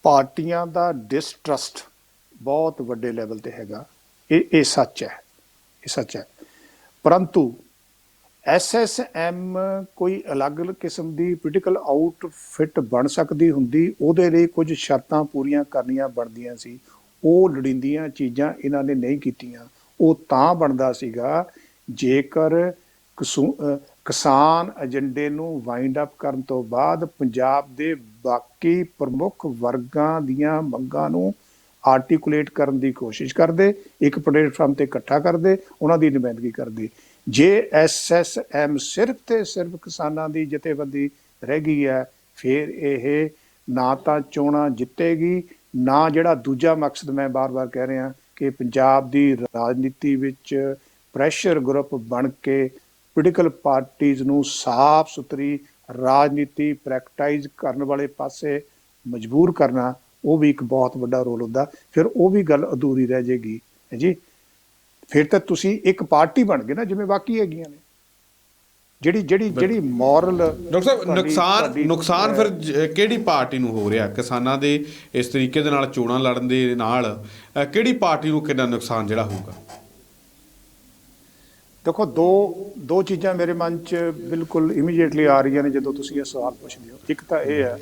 ਪਾਰਟੀਆਂ ਦਾ ਡਿਸਟਰਸਟ ਬਹੁਤ ਵੱਡੇ ਲੈਵਲ ਤੇ ਹੈਗਾ। ਇਹ ਸੱਚ ਹੈ, ਇਹ ਸੱਚ ਹੈ। ਪਰੰਤੂ SSM ਕੋਈ ਅਲੱਗ ਕਿਸਮ ਦੀ ਪੋਲੀਟੀਕਲ ਆਊਟਫਿਟ ਬਣ ਸਕਦੀ ਹੁੰਦੀ, ਉਹਦੇ ਲਈ ਕੁਝ ਸ਼ਰਤਾਂ ਪੂਰੀਆਂ ਕਰਨੀਆਂ ਬਣਦੀਆਂ ਸੀ। ਉਹ ਲੋੜੀਂਦੀਆਂ ਚੀਜ਼ਾਂ ਇਹਨਾਂ ਨੇ ਨਹੀਂ ਕੀਤੀਆਂ। ਉਹ ਤਾਂ ਬਣਦਾ ਸੀਗਾ ਜੇਕਰ ਕਿਸਾਨ ਏਜੰਡੇ ਨੂੰ ਵਾਈਂਡ ਅਪ ਕਰਨ ਤੋਂ ਬਾਅਦ ਪੰਜਾਬ ਦੇ ਬਾਕੀ ਪ੍ਰਮੁੱਖ ਵਰਗਾਂ ਦੀਆਂ ਮੰਗਾਂ ਨੂੰ ਆਰਟੀਕੂਲੇਟ ਕਰਨ ਦੀ ਕੋਸ਼ਿਸ਼ ਕਰਦੇ, ਇੱਕ ਪਲੇਟਫਾਰਮ ਤੇ ਇਕੱਠਾ ਕਰਦੇ, ਉਹਨਾਂ ਦੀ ਨੁਮਾਇੰਦਗੀ ਕਰਦੇ। ਜੇ SSM ਸਿਰਫ ਤੇ ਸਿਰਫ ਕਿਸਾਨਾਂ ਦੀ ਜਥੇਬੰਦੀ ਰਹਿ ਗਈ ਹੈ, ਫਿਰ ਇਹ ਨਾ ਤਾਂ ਚੋਣਾਂ ਜਿੱਤੇਗੀ, ਨਾ ਜਿਹੜਾ ਦੂਜਾ ਮਕਸਦ ਮੈਂ ਬਾਰ-ਬਾਰ ਕਹਿ ਰਿਹਾ ਕਿ ਪੰਜਾਬ ਦੀ ਰਾਜਨੀਤੀ ਵਿੱਚ ਪ੍ਰੈਸ਼ਰ ਗਰੁੱਪ ਬਣ ਕੇ ਪੋਲੀਟੀਕਲ ਪਾਰਟੀਜ਼ ਨੂੰ ਸਾਫ਼ ਸੁਥਰੀ ਰਾਜਨੀਤੀ ਪ੍ਰੈਕਟਾਈਜ਼ ਕਰਨ ਵਾਲੇ ਪਾਸੇ ਮਜਬੂਰ ਕਰਨਾ, ਉਹ ਵੀ ਇੱਕ ਬਹੁਤ ਵੱਡਾ ਰੋਲ ਹੁੰਦਾ। ਫਿਰ ਉਹ ਵੀ ਗੱਲ ਅਧੂਰੀ ਰਹਿ ਜਾਏਗੀ ਹੈ ਜੀ। ਫਿਰ ਤਾਂ ਤੁਸੀਂ ਇੱਕ ਪਾਰਟੀ ਬਣ ਗਏ ਨਾ, ਜਿਵੇਂ ਬਾਕੀ ਹੈਗੀਆਂ ਨੇ। ਜਿਹੜੀ ਮੋਰਲ ਡਾਕਟਰ ਸਾਹਿਬ ਨੁਕਸਾਨ ਫਿਰ ਕਿਹੜੀ ਪਾਰਟੀ ਨੂੰ ਹੋ ਰਿਹਾ? ਕਿਸਾਨਾਂ ਦੇ ਇਸ ਤਰੀਕੇ ਦੇ ਨਾਲ ਚੋਣਾਂ ਲੜਨ ਦੇ ਨਾਲ ਕਿਹੜੀ ਪਾਰਟੀ ਨੂੰ ਕਿੰਨਾ ਨੁਕਸਾਨ ਜਿਹੜਾ ਹੋਊਗਾ? ਦੇਖੋ, ਦੋ ਚੀਜ਼ਾਂ ਮੇਰੇ ਮਨ 'ਚ ਬਿਲਕੁਲ ਇਮੀਡੀਏਟਲੀ ਆ ਰਹੀਆਂ ਨੇ ਜਦੋਂ ਤੁਸੀਂ ਇਹ ਸਵਾਲ ਪੁੱਛਦੇ ਹੋ। ਇੱਕ ਤਾਂ ਇਹ ਹੈ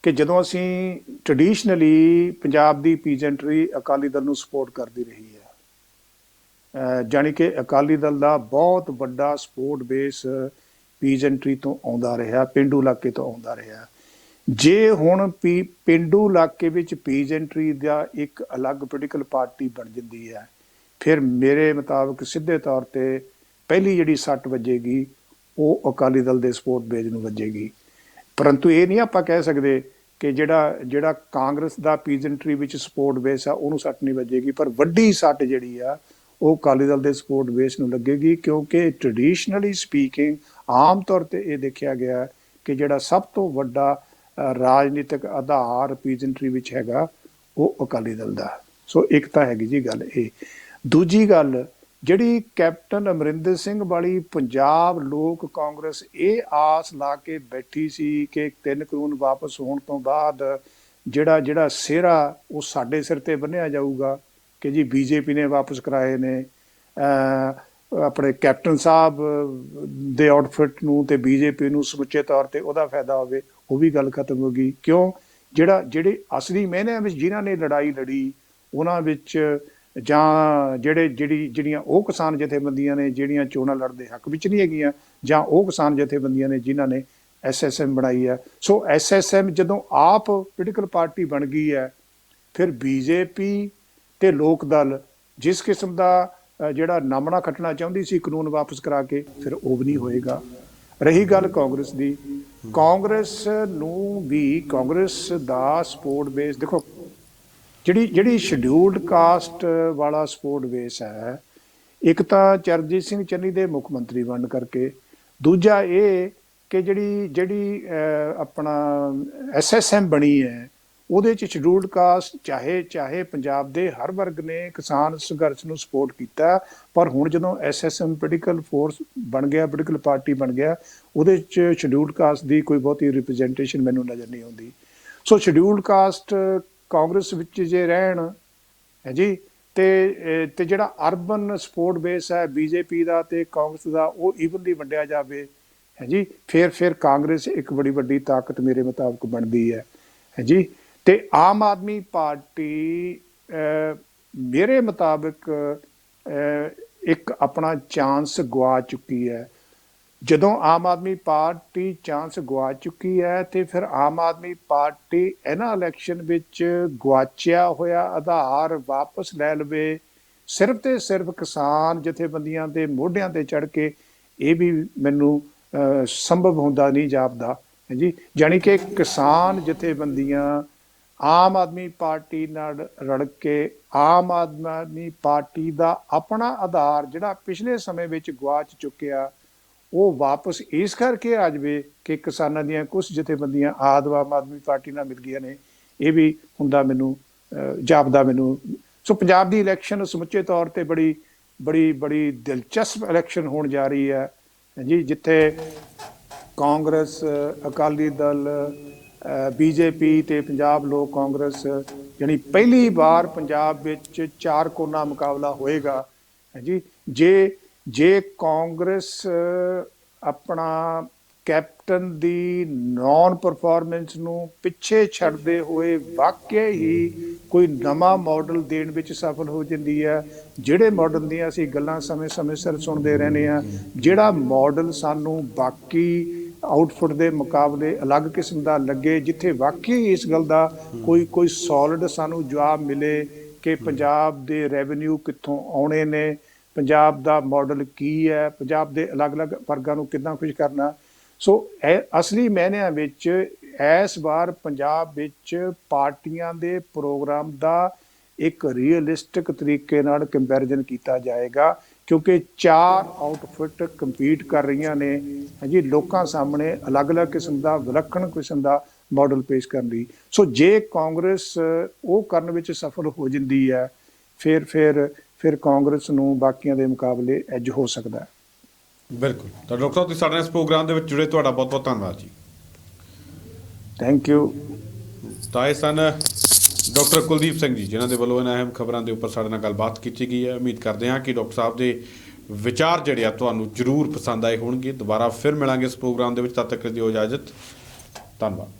ਕਿ ਜਦੋਂ ਅਸੀਂ ਟ੍ਰੈਡੀਸ਼ਨਲੀ ਪੰਜਾਬ ਦੀ ਪੀਜੈਂਟਰੀ ਅਕਾਲੀ ਦਲ ਨੂੰ ਸਪੋਰਟ ਕਰਦੀ ਰਹੀ ਹੈ, ਜਾਣੀ ਕਿ ਅਕਾਲੀ ਦਲ ਦਾ ਬਹੁਤ ਵੱਡਾ ਸਪੋਰਟ ਬੇਸ ਪੀਜੈਂਟਰੀ ਤੋਂ ਆਉਂਦਾ ਰਿਹਾ, ਪੇਂਡੂ ਇਲਾਕੇ ਤੋਂ ਆਉਂਦਾ ਰਿਹਾ। ਜੇ ਹੁਣ ਪੇਂਡੂ ਇਲਾਕੇ ਵਿੱਚ ਪੀਜੈਂਟਰੀ ਦਾ ਇੱਕ ਅਲੱਗ ਪੋਲੀਟੀਕਲ ਪਾਰਟੀ ਬਣ ਜਾਂਦੀ ਹੈ, ਫਿਰ ਮੇਰੇ ਮੁਤਾਬਕ ਸਿੱਧੇ ਤੌਰ ਤੇ ਪਹਿਲੀ ਜਿਹੜੀ ਸੱਟ ਵੱਜੇਗੀ ਉਹ ਅਕਾਲੀ ਦਲ ਦੇ ਸਪੋਰਟ ਬੇਸ ਨੂੰ ਵੱਜੇਗੀ। ਪਰੰਤੂ ਇਹ ਨਹੀਂ ਆਪਾਂ ਕਹਿ ਸਕਦੇ ਕਿ ਜਿਹੜਾ ਕਾਂਗਰਸ ਦਾ ਪੀਜੈਂਟਰੀ ਵਿੱਚ ਸਪੋਰਟ ਬੇਸ ਆ ਉਹਨੂੰ ਸੱਟ ਨਹੀਂ ਵੱਜੇਗੀ, ਪਰ ਵੱਡੀ ਸੱਟ ਜਿਹੜੀ ਆ ਉਹ ਅਕਾਲੀ ਦਲ ਦੇ ਸਪੋਰਟ ਬੇਸ ਨੂੰ ਲੱਗੇਗੀ, ਕਿਉਂਕਿ ਟ੍ਰੈਡੀਸ਼ਨਲੀ ਸਪੀਕਿੰਗ ਆਮ ਤੌਰ ਤੇ ਇਹ ਦੇਖਿਆ ਗਿਆ ਕਿ ਜਿਹੜਾ ਸਭ ਤੋਂ ਵੱਡਾ ਰਾਜਨੀਤਿਕ ਆਧਾਰ ਪੀਜੈਂਟਰੀ ਵਿੱਚ ਹੈਗਾ ਉਹ ਅਕਾਲੀ ਦਲ ਦਾ। ਸੋ ਇੱਕ ਤਾਂ ਹੈਗੀ ਜੀ ਗੱਲ ਇਹ। ਦੂਜੀ ਗੱਲ, ਜਿਹੜੀ ਕੈਪਟਨ ਅਮਰਿੰਦਰ ਸਿੰਘ ਵਾਲੀ ਪੰਜਾਬ ਲੋਕ ਕਾਂਗਰਸ ਇਹ ਆਸ ਲਾ ਕੇ ਬੈਠੀ ਸੀ ਕਿ 3 ਕਾਨੂੰਨ ਵਾਪਸ ਹੋਣ ਤੋਂ ਬਾਅਦ ਜਿਹੜਾ ਸਿਹਰਾ ਉਹ ਸਾਡੇ ਸਿਰ ਤੇ ਬੰਨਿਆ ਜਾਊਗਾ ਕਿ ਜੀ BJP ਨੇ ਵਾਪਸ ਕਰਾਏ ਨੇ, ਆਪਣੇ ਕੈਪਟਨ ਸਾਹਿਬ ਦੇ ਆਊਟਫਿਟ ਨੂੰ ਤੇ BJP ਨੂੰ ਸਮੁੱਚੇ ਤੌਰ ਤੇ ਉਹਦਾ ਫਾਇਦਾ ਹੋਵੇ, ਉਹ ਵੀ ਗੱਲ ਖਤਮ ਹੋ ਗਈ। ਕਿਉਂ? ਜਿਹੜੇ ਅਸਲੀ ਮਾਇਨਿਆਂ ਵਿੱਚ ਜਿਨ੍ਹਾਂ ਨੇ ਲੜਾਈ ਲੜੀ ਉਹਨਾਂ ਵਿੱਚ ਜਾਂ ਜਿਹੜੀਆਂ ਉਹ ਕਿਸਾਨ ਜਥੇਬੰਦੀਆਂ ਨੇ ਜਿਹੜੀਆਂ ਚੋਣਾਂ ਲੜਨ ਦੇ ਹੱਕ ਵਿੱਚ ਨਹੀਂ ਹੈਗੀਆਂ, ਜਾਂ ਉਹ ਕਿਸਾਨ ਜਥੇਬੰਦੀਆਂ ਨੇ ਜਿਨ੍ਹਾਂ ਨੇ SSM ਬਣਾਈ ਹੈ। ਸੋ SSM ਜਦੋਂ ਆਪ ਪੋਲੀਟੀਕਲ ਪਾਰਟੀ ਬਣ ਗਈ ਹੈ, ਫਿਰ BJP ਤੇ ਲੋਕ ਦਲ ਜਿਸ ਕਿਸਮ ਦਾ ਜਿਹੜਾ ਨਾਮਣਾ ਖੱਟਣਾ ਚਾਹੁੰਦੀ ਸੀ ਕਾਨੂੰਨ ਵਾਪਸ ਕਰਾ ਕੇ, ਫਿਰ ਉਹ ਵੀ ਨਹੀਂ ਹੋਏਗਾ। ਰਹੀ ਗੱਲ ਕਾਂਗਰਸ ਦੀ, ਕਾਂਗਰਸ ਨੂੰ ਵੀ ਕਾਂਗਰਸ ਦਾ ਸਪੋਰਟ ਬੇਸ ਦੇਖੋ, ਜਿਹੜੀ ਸ਼ਡਿਊਲਡ ਕਾਸਟ ਵਾਲਾ ਸਪੋਰਟ ਬੇਸ ਹੈ, ਇੱਕ ਤਾਂ ਚਰਨਜੀਤ ਸਿੰਘ ਚੰਨੀ ਦੇ ਮੁੱਖ ਮੰਤਰੀ ਬਣਨ ਕਰਕੇ, ਦੂਜਾ ਇਹ ਕਿ ਜਿਹੜੀ ਆਪਣਾ SSM ਬਣੀ ਹੈ ਉਹਦੇ 'ਚ ਸ਼ਡਿਊਲਡ ਕਾਸਟ ਚਾਹੇ ਪੰਜਾਬ ਦੇ ਹਰ ਵਰਗ ਨੇ ਕਿਸਾਨ ਸੰਘਰਸ਼ ਨੂੰ ਸਪੋਰਟ ਕੀਤਾ, ਪਰ ਹੁਣ ਜਦੋਂ SSM ਪੋਲੀਟੀਕਲ ਫੋਰਸ ਬਣ ਗਿਆ, ਪੋਲੀਟੀਕਲ ਪਾਰਟੀ ਬਣ ਗਿਆ, ਉਹਦੇ 'ਚ ਸ਼ਡਿਊਲਡ ਕਾਸਟ ਦੀ ਕੋਈ ਬਹੁਤੀ ਰਿਪਰੈਜ਼ੈਂਟੇਸ਼ਨ ਮੈਨੂੰ ਨਜ਼ਰ ਨਹੀਂ ਆਉਂਦੀ। ਸੋ ਸ਼ਡਿਊਲਡ ਕਾਸਟ ਕਾਂਗਰਸ ਵਿੱਚ ਜੇ ਰਹਿਣ ਹੈ ਜੀ, ਤੇ ਜਿਹੜਾ ਅਰਬਨ ਸਪੋਰਟ ਬੇਸ ਹੈ BJP ਦਾ ਤੇ ਕਾਂਗਰਸ ਦਾ ਉਹ ਈਵਨਲੀ ਵੰਡਿਆ ਜਾਵੇ ਹੈ ਜੀ, ਫਿਰ ਕਾਂਗਰਸ ਇੱਕ ਬੜੀ ਵੱਡੀ ਤਾਕਤ ਮੇਰੇ ਮੁਤਾਬਕ ਬਣਦੀ ਹੈ ਜੀ। ਤੇ ਆਮ ਆਦਮੀ ਪਾਰਟੀ ਮੇਰੇ ਮੁਤਾਬਕ ਇੱਕ ਆਪਣਾ ਚਾਂਸ ਗਵਾ ਚੁੱਕੀ ਹੈ। ਜਦੋਂ ਆਮ ਆਦਮੀ ਪਾਰਟੀ ਚਾਂਸ ਗਵਾ ਚੁੱਕੀ ਹੈ ਤੇ ਫਿਰ ਆਮ ਆਦਮੀ ਪਾਰਟੀ ਇਹਨਾਂ ਇਲੈਕਸ਼ਨ ਵਿੱਚ ਗਵਾਚਿਆ ਹੋਇਆ ਆਧਾਰ ਵਾਪਸ ਲੈ ਲਵੇ, ਸਿਰਫ ਤੇ ਸਿਰਫ ਕਿਸਾਨ ਜਥੇਬੰਦੀਆਂ ਦੇ ਮੋਢਿਆਂ ਤੇ ਚੜ੍ਹ ਕੇ, ਇਹ ਵੀ ਮੈਨੂੰ ਸੰਭਵ ਹੁੰਦਾ ਨਹੀਂ ਜਾਪਦਾ ਹੈ ਜੀ। ਜਾਣੀ ਕਿ ਕਿਸਾਨ ਜਥੇਬੰਦੀਆਂ ਆਮ ਆਦਮੀ ਪਾਰਟੀ ਨਾਲ ਰਲ ਕੇ ਆਮ ਆਦਮੀ ਪਾਰਟੀ ਦਾ ਆਪਣਾ ਆਧਾਰ ਜਿਹੜਾ ਪਿਛਲੇ ਸਮੇਂ ਵਿੱਚ ਗੁਆਚ ਚੁੱਕਿਆ ਉਹ ਵਾਪਸ ਇਸ ਕਰਕੇ ਆ ਜਾਵੇ ਕਿ ਕਿਸਾਨਾਂ ਦੀਆਂ ਕੁਝ ਜਥੇਬੰਦੀਆਂ ਆਮ ਆਦਮੀ ਪਾਰਟੀ ਨਾਲ ਮਿਲ ਗਈਆਂ ਨੇ। ਇਹ ਵੀ ਹੁੰਦਾ ਮੈਨੂੰ ਜਾਪਦਾ ਮੈਨੂੰ। ਸੋ ਪੰਜਾਬ ਦੀ ਇਲੈਕਸ਼ਨ ਸਮੁੱਚੇ ਤੌਰ ਤੇ ਬੜੀ ਦਿਲਚਸਪ ਇਲੈਕਸ਼ਨ ਹੋਣ ਜਾ ਰਹੀ ਹੈ ਜੀ, ਜਿੱਥੇ ਕਾਂਗਰਸ, ਅਕਾਲੀ ਦਲ, ਬੀਜੇਪੀ ਤੇ ਪੰਜਾਬ ਲੋਕ ਕਾਂਗਰਸ ਯਾਨੀ ਪਹਿਲੀ ਵਾਰ ਪੰਜਾਬ ਵਿੱਚ 4 ਕੋਨਾ ਮੁਕਾਬਲਾ ਹੋਏਗਾ ਜੀ। ਜੇ ਕਾਂਗਰਸ ਆਪਣਾ ਕੈਪਟਨ ਦੀ ਨੌਨ ਪਰਫਾਰਮੈਂਸ ਨੂੰ ਪਿੱਛੇ ਛੱਡਦੇ ਹੋਏ ਵਾਕਿਆ ਹੀ ਕੋਈ ਨਵਾਂ ਮਾਡਲ ਦੇਣ ਵਿੱਚ ਸਫਲ ਹੋ ਜਾਂਦੀ ਹੈ, ਜਿਹੜੇ ਮਾਡਲ ਦੀਆਂ ਅਸੀਂ ਗੱਲਾਂ ਸਮੇਂ ਸਿਰ ਸੁਣਦੇ ਰਹਿੰਦੇ ਹਾਂ, ਜਿਹੜਾ ਮਾਡਲ ਸਾਨੂੰ ਬਾਕੀ ਆਊਟਪੁੱਟ ਦੇ ਮੁਕਾਬਲੇ ਅਲੱਗ ਕਿਸਮ ਦਾ ਲੱਗੇ, ਜਿੱਥੇ ਵਾਕਈ ਇਸ ਗੱਲ ਦਾ ਕੋਈ ਸੋਲਿਡ ਸਾਨੂੰ ਜਵਾਬ ਮਿਲੇ ਕਿ ਪੰਜਾਬ ਦੇ ਰੈਵਨਿਊ ਕਿੱਥੋਂ ਆਉਣੇ ਨੇ, ਪੰਜਾਬ ਦਾ ਮਾਡਲ ਕੀ ਹੈ, ਪੰਜਾਬ ਦੇ ਅਲੱਗ-ਅਲੱਗ ਵਰਗਾਂ ਨੂੰ ਕਿੱਦਾਂ ਖੁਸ਼ ਕਰਨਾ। ਸੋ ਅਸਲੀ ਮਾਇਨਿਆਂ ਵਿੱਚ ਇਸ ਵਾਰ ਪੰਜਾਬ ਵਿੱਚ ਪਾਰਟੀਆਂ ਦੇ ਪ੍ਰੋਗਰਾਮ ਦਾ ਇੱਕ ਰੀਅਲਿਸਟਿਕ ਤਰੀਕੇ ਨਾਲ ਕੰਪੈਰੀਜ਼ਨ ਕੀਤਾ ਜਾਏਗਾ, ਕਿਉਂਕਿ 4 ਆਊਟਫਿਟ ਕੰਪੀਟ ਕਰ ਰਹੀਆਂ ਨੇ ਜੀ ਲੋਕਾਂ ਸਾਹਮਣੇ ਅਲੱਗ-ਅਲੱਗ ਕਿਸਮ ਦਾ ਵਿਲੱਖਣ ਕਿਸਮ ਦਾ ਮਾਡਲ ਪੇਸ਼ ਕਰਨ ਲਈ। ਸੋ ਜੇ ਕਾਂਗਰਸ ਉਹ ਕਰਨ ਵਿੱਚ ਸਫਲ ਹੋ ਜਾਂਦੀ ਹੈ ਫਿਰ ਕਾਂਗਰਸ ਨੂੰ ਬਾਕੀਆਂ ਦੇ ਮੁਕਾਬਲੇ ਐਜ ਹੋ ਸਕਦਾ ਹੈ। ਬਿਲਕੁਲ। ਤਾਂ ਡਾਕਟਰ ਸਾਹਿਬ ਤੁਸੀਂ ਸਾਡੇ ਨਾਲ ਇਸ ਪ੍ਰੋਗਰਾਮ ਦੇ ਵਿੱਚ ਜੁੜੇ, ਤੁਹਾਡਾ ਬਹੁਤ ਬਹੁਤ ਧੰਨਵਾਦ ਜੀ। Thank you. ਤਾਂ ਇਹ ਸਨ ਡਾਕਟਰ ਕੁਲਦੀਪ ਸਿੰਘ ਜੀ, ਜਿਨ੍ਹਾਂ ਦੇ ਵੱਲੋਂ ਇਹਨਾਂ ਅਹਿਮ ਖਬਰਾਂ ਦੇ ਉੱਪਰ ਸਾਡੇ ਨਾਲ ਗੱਲਬਾਤ ਕੀਤੀ ਗਈ ਹੈ। ਉਮੀਦ ਕਰਦੇ ਹਾਂ ਕਿ ਡਾਕਟਰ ਸਾਹਿਬ ਦੇ ਵਿਚਾਰ ਜਿਹੜੇ ਆ ਤੁਹਾਨੂੰ ਜ਼ਰੂਰ ਪਸੰਦ ਆਏ ਹੋਣਗੇ। ਦੁਬਾਰਾ ਫਿਰ ਮਿਲਾਂਗੇ ਇਸ ਪ੍ਰੋਗਰਾਮ ਦੇ ਵਿੱਚ, ਤਦ ਤੱਕ ਦਿਓ ਇਜਾਜ਼ਤ। ਧੰਨਵਾਦ।